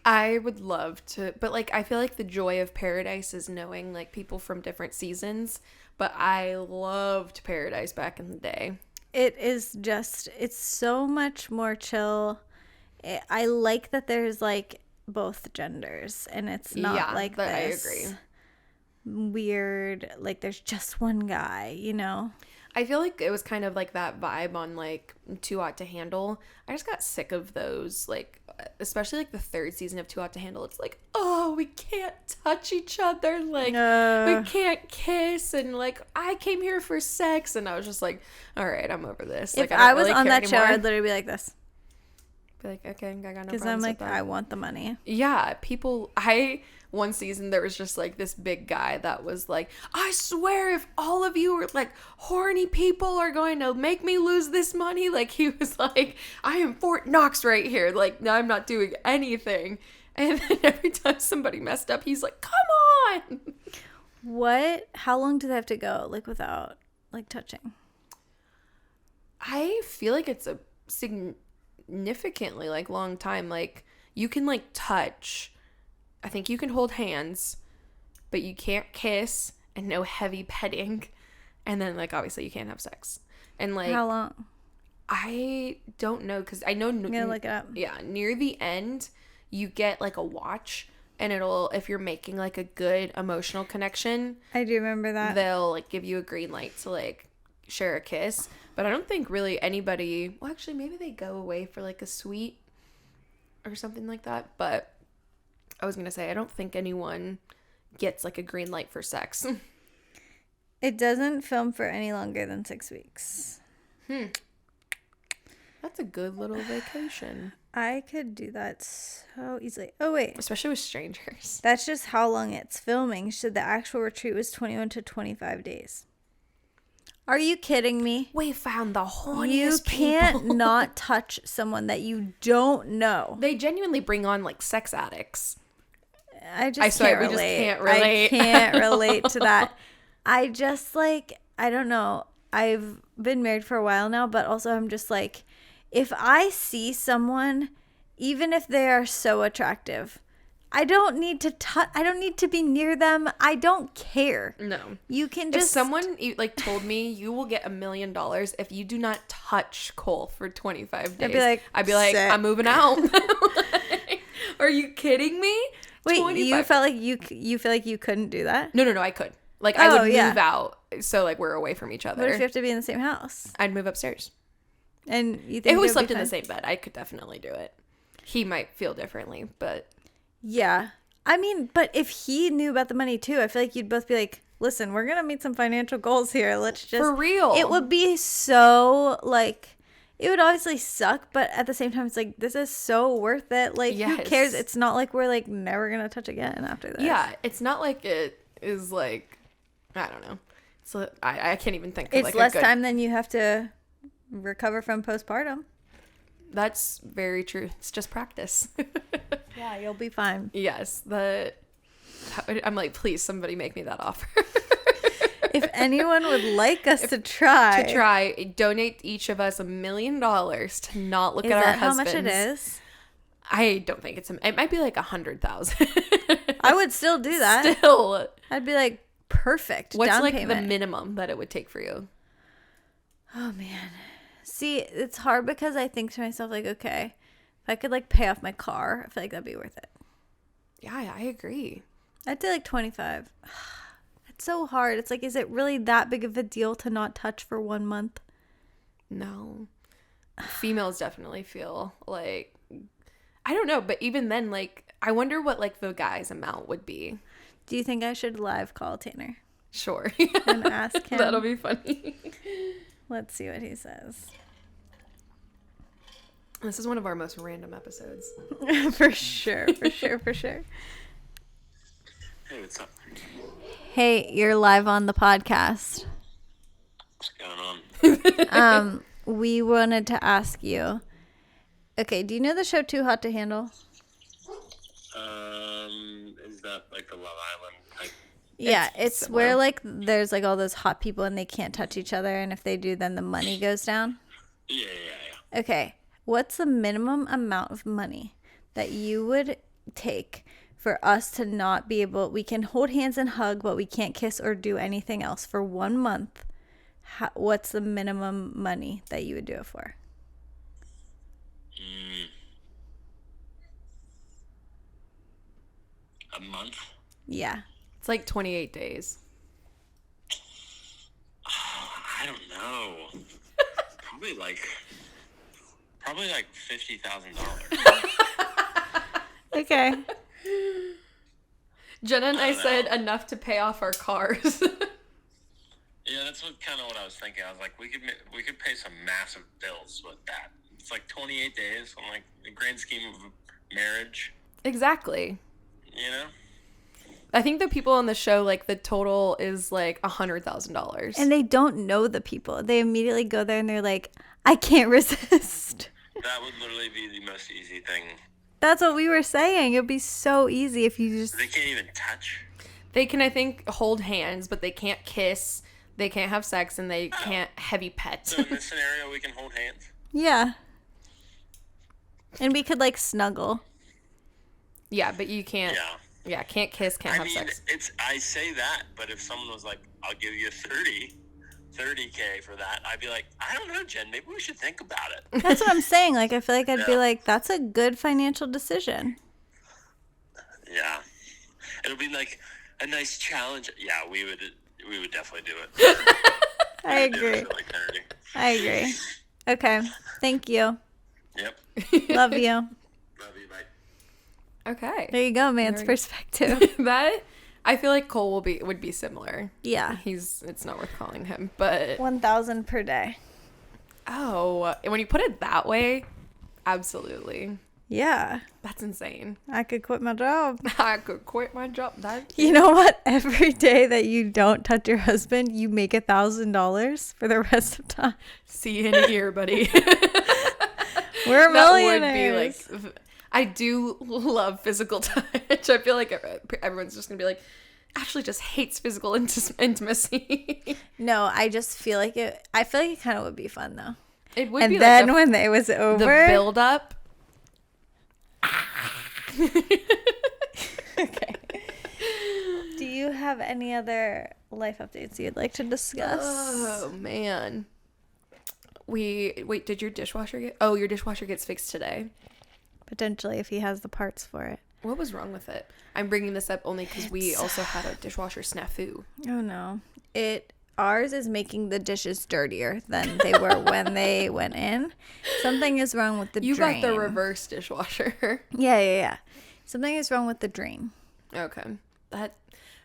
I would love to, but like, I feel like the joy of Paradise is knowing like people from different seasons. But I loved Paradise back in the day. It is just, it's so much more chill. I like that there's like both genders and it's not like this I agree. Weird, like there's just one guy, you know? I feel like it was kind of like that vibe on like Too Hot to Handle. I just got sick of those, like especially like the third season of Too Hot to Handle. It's like, oh, we can't touch each other, like we can't kiss, and like I came here for sex, and I was just like, all right, I'm over this. If like I was on that show, I'd literally be like this. Be like, okay, I got no problems because I'm like, with that. I want the money. Yeah, people. One season there was just like this big guy that was like, I swear if all of you are like horny people are going to make me lose this money. Like he was like, I am Fort Knox right here. Like, no, I'm not doing anything. And then every time somebody messed up, he's like, come on. What? How long do they have to go like without like touching? I feel like it's a significantly like long time. Like you can like touch. I think you can hold hands, but you can't kiss and no heavy petting. And then, like, obviously you can't have sex. And, like... How long? I don't know, because I know... I'm gonna look it up. Yeah, near the end, you get, like, a watch. And it'll... If you're making, like, a good emotional connection... I do remember that. They'll, like, give you a green light to, like, share a kiss. But I don't think really anybody... Well, actually, maybe they go away for, like, a sweet or something like that. But... I was going to say, I don't think anyone gets, like, a green light for sex. It doesn't film for any longer than 6 weeks. That's a good little vacation. I could do that so easily. Oh, wait. Especially with strangers. That's just how long it's filming. She said the actual retreat was 21 to 25 days. Are you kidding me? We found the horniest You can't people. not touch someone that you don't know. They genuinely bring on, like, sex addicts. I can't relate. I can't relate to that. I just like, I don't know. I've been married for a while now, but also I'm just like, if I see someone, even if they are so attractive, I don't need to I don't need to be near them. I don't care. No. You can just... If someone, like, told me, you will get $1 million if you do not touch Cole for 25 days. I'd be like, sick. I'm moving out. Like, are you kidding me? Wait, 25. you felt like you feel like you couldn't do that? No, I could. Like, I would move out, so, like, we're away from each other. What if you have to be in the same house? I'd move upstairs. And you think if we slept in the same bed, I could definitely do it. He might feel differently, but... Yeah. I mean, but if he knew about the money, too, I feel like you'd both be like, listen, we're going to meet some financial goals here. Let's just... For real. It would be so, like... It would obviously suck, but at the same time, it's like, this is so worth it. Like, who cares? It's not like we're, like, never going to touch again after this. Yeah, it's not like it is, like, I don't know. So I can't even think of, it's less time than you have to recover from postpartum. That's very true. It's just practice. Yeah, you'll be fine. Yes. I'm like, please, somebody make me that offer. If anyone would like us to try, donate each of us $1 million to not look at our husbands. Is that how much it is? I don't think it might be like 100,000. I would still do that. Still, I'd be like, perfect. What's down like payment. the minimum that it would take for you? Oh man, see, it's hard because I think to myself like, okay, if I could like pay off my car, I feel like that'd be worth it. Yeah, I agree. I'd say like 25. It's so hard. It's like, is it really that big of a deal to not touch for 1 month? No. Females definitely feel like, I don't know, but even then, like, I wonder what, like, the guy's amount would be. Do you think I should live call Tanner? Sure. And ask him? That'll be funny. Let's see what he says. This is one of our most random episodes. For sure. Hey, what's up? Hey, you're live on the podcast. What's going on? We wanted to ask you. Okay, do you know the show Too Hot to Handle? Is that like the Love Island type? Yeah, it's where like there's like all those hot people and they can't touch each other, and if they do, then the money goes down. Yeah. Okay, what's the minimum amount of money that you would take for us to not be able? We can hold hands and hug, but we can't kiss or do anything else for 1 month. What's the minimum money that you would do it for? A month? Yeah. It's like 28 days. I don't know. Probably like $50,000. Okay. Jenna and I said enough to pay off our cars. Yeah, that's what I was thinking. I was like, we could pay some massive bills with that. It's like 28 days. I'm like, the grand scheme of marriage. Exactly. You know? I think the people on the show, like, the total is like $100,000. And they don't know the people. They immediately go there and they're like, I can't resist. That would literally be the most easy thing. That's what we were saying. It'd be so easy if you just... They can't even touch. They can, I think, hold hands, but they can't kiss. They can't have sex, and they can't heavy pet. So in this scenario, we can hold hands? Yeah. And we could, like, snuggle. Yeah, but you can't. Yeah, can't kiss, can't have sex. I say that, but if someone was like, I'll give you $30K for that, I'd be like, I don't know, Jen, maybe we should think about it. That's what I'm saying. Like, I feel like I'd be like, that's a good financial decision. Yeah. It'll be like a nice challenge. Yeah, we would definitely do it. I agree. Like 30. I agree. Okay. Thank you. Yep. Love you. Love you, bye. Okay. There you go, man's perspective. That, I feel like Cole would be similar. Yeah. It's not worth calling him, but 1,000 per day. Oh, when you put it that way, absolutely. Yeah. That's insane. I could quit my job. I could quit my job. You know what? Every day that you don't touch your husband, you make $1,000 for the rest of time. See you in a year, buddy. We're millionaires. That would be like... I do love physical touch. I feel like everyone's just going to be like, Ashley just hates physical intimacy. No, I just feel like it... I feel like it kind of would be fun, though. It would and be then like when it was over... The build-up... Okay. Do you have any other life updates you'd like to discuss? Oh, man. Wait, did your dishwasher get... Oh, your dishwasher gets fixed today. Potentially, if he has the parts for it. What was wrong with it? I'm bringing this up only because we also had a dishwasher snafu. Oh, no. Ours is making the dishes dirtier than they were when they went in. Something is wrong with the drain. You got the reverse dishwasher. Yeah. Something is wrong with the drain. Okay.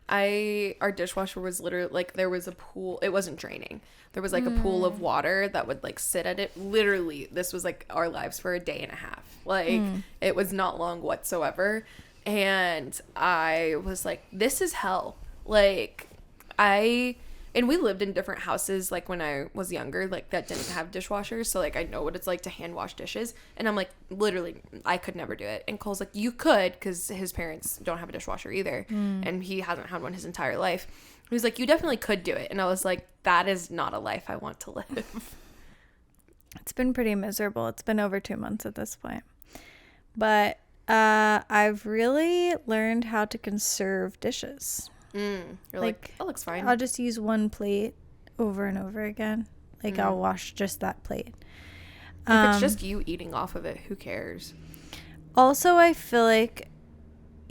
Our dishwasher was literally, like, there was a pool. It wasn't draining. There was, like, a pool of water that would, like, sit at it. Literally, this was, like, our lives for a day and a half. Like, it was not long whatsoever. And I was like, this is hell. Like, and we lived in different houses, like, when I was younger, like, that didn't have dishwashers. So, like, I know what it's like to hand wash dishes. And I'm like, literally, I could never do it. And Cole's like, you could, because his parents don't have a dishwasher either. And he hasn't had one his entire life. He was like, you definitely could do it. And I was like, that is not a life I want to live. It's been pretty miserable. It's been over 2 months at this point. But I've really learned how to conserve dishes. You're like, that looks fine. I'll just use one plate over and over again. Like, I'll wash just that plate. If it's just you eating off of it, who cares? Also, I feel like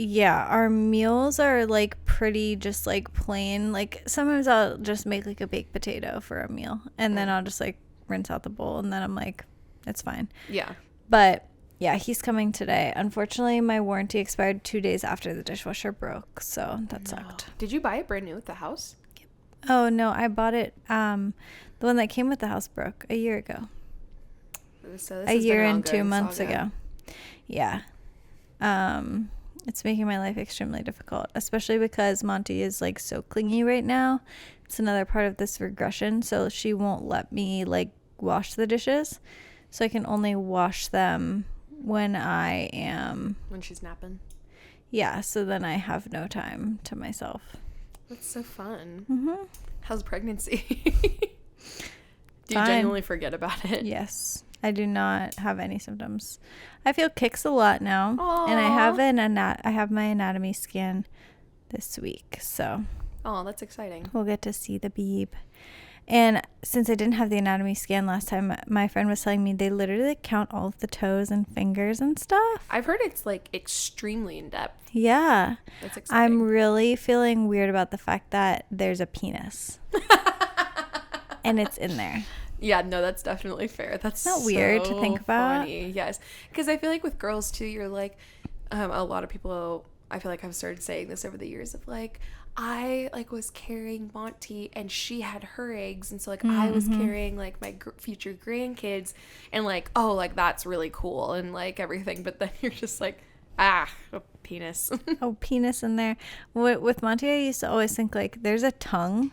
Yeah, our meals are like pretty just like plain. Like sometimes I'll just make like a baked potato for a meal and then I'll just like rinse out the bowl and then I'm like, it's fine. Yeah. But yeah, he's coming today. Unfortunately, my warranty expired 2 days after the dishwasher broke, so that sucked. Did you buy it brand new with the house? Oh no, I bought it. The one that came with the house broke a year ago. So A year and 2 months ago. Yeah. It's making my life extremely difficult, especially because Monty is like so clingy right now. It's another part of this regression, so she won't let me like wash the dishes. So I can only wash them when she's napping. Yeah, so then I have no time to myself. That's so fun. Mm-hmm. How's pregnancy? Do you Fine. genuinely forget about it? Yes. I do not have any symptoms. I feel kicks a lot now. Aww. And I have my anatomy scan this week. So Oh, that's exciting. we'll get to see the beeb. And since I didn't have the anatomy scan last time, my friend was telling me they literally count all of the toes and fingers and stuff. I've heard it's like extremely in depth. Yeah. That's exciting. I'm really feeling weird about the fact that there's a penis. And it's in there. Yeah, no, that's definitely fair. That's not weird to think about. Funny. Yes, because I feel like with girls too, you're like, a lot of people. I feel like I've started saying this over the years of like, I like was carrying Monty and she had her eggs, and so like I was carrying like my future grandkids, and like oh like that's really cool and like everything, but then you're just like a penis. Oh, penis in there. With Monty, I used to always think like there's a tongue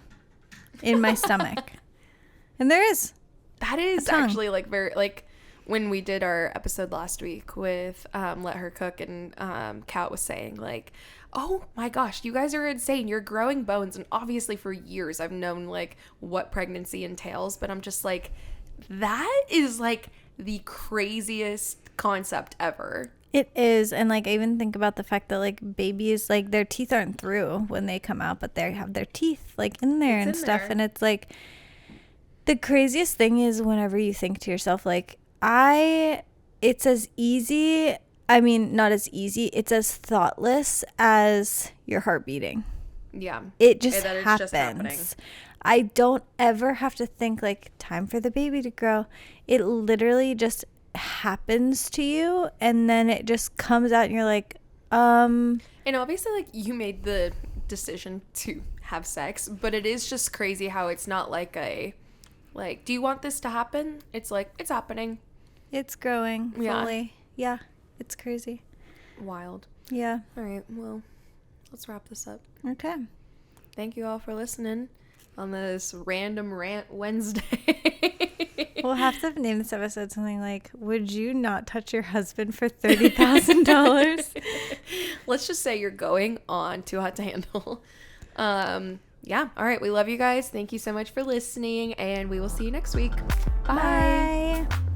in my stomach. And there is. That is actually like very like when we did our episode last week with Let Her Cook, and Kat was saying like, oh my gosh, you guys are insane. You're growing bones. And obviously for years I've known like what pregnancy entails, but I'm just like, that is like the craziest concept ever. It is. And like I even think about the fact that like babies, like their teeth aren't through when they come out, but they have their teeth like in there and stuff. And it's like, the craziest thing is whenever you think to yourself, like, it's as easy, I mean, not as easy, it's as thoughtless as your heart beating. Yeah. It just It's happens. just happening. I don't ever have to think, like, time for the baby to grow. It literally just happens to you, and then it just comes out, and you're like, And obviously, like, you made the decision to have sex, but it is just crazy how it's not like like, do you want this to happen? It's like, it's happening. It's growing fully. Yeah, it's crazy. Wild. Yeah. All right, well, let's wrap this up. Okay. Thank you all for listening on this random rant Wednesday. We'll have to name this episode something like, would you not touch your husband for $30,000? Let's just say you're going on Too Hot to Handle. Yeah. All right. We love you guys. Thank you so much for listening, and we will see you next week. Bye. Bye.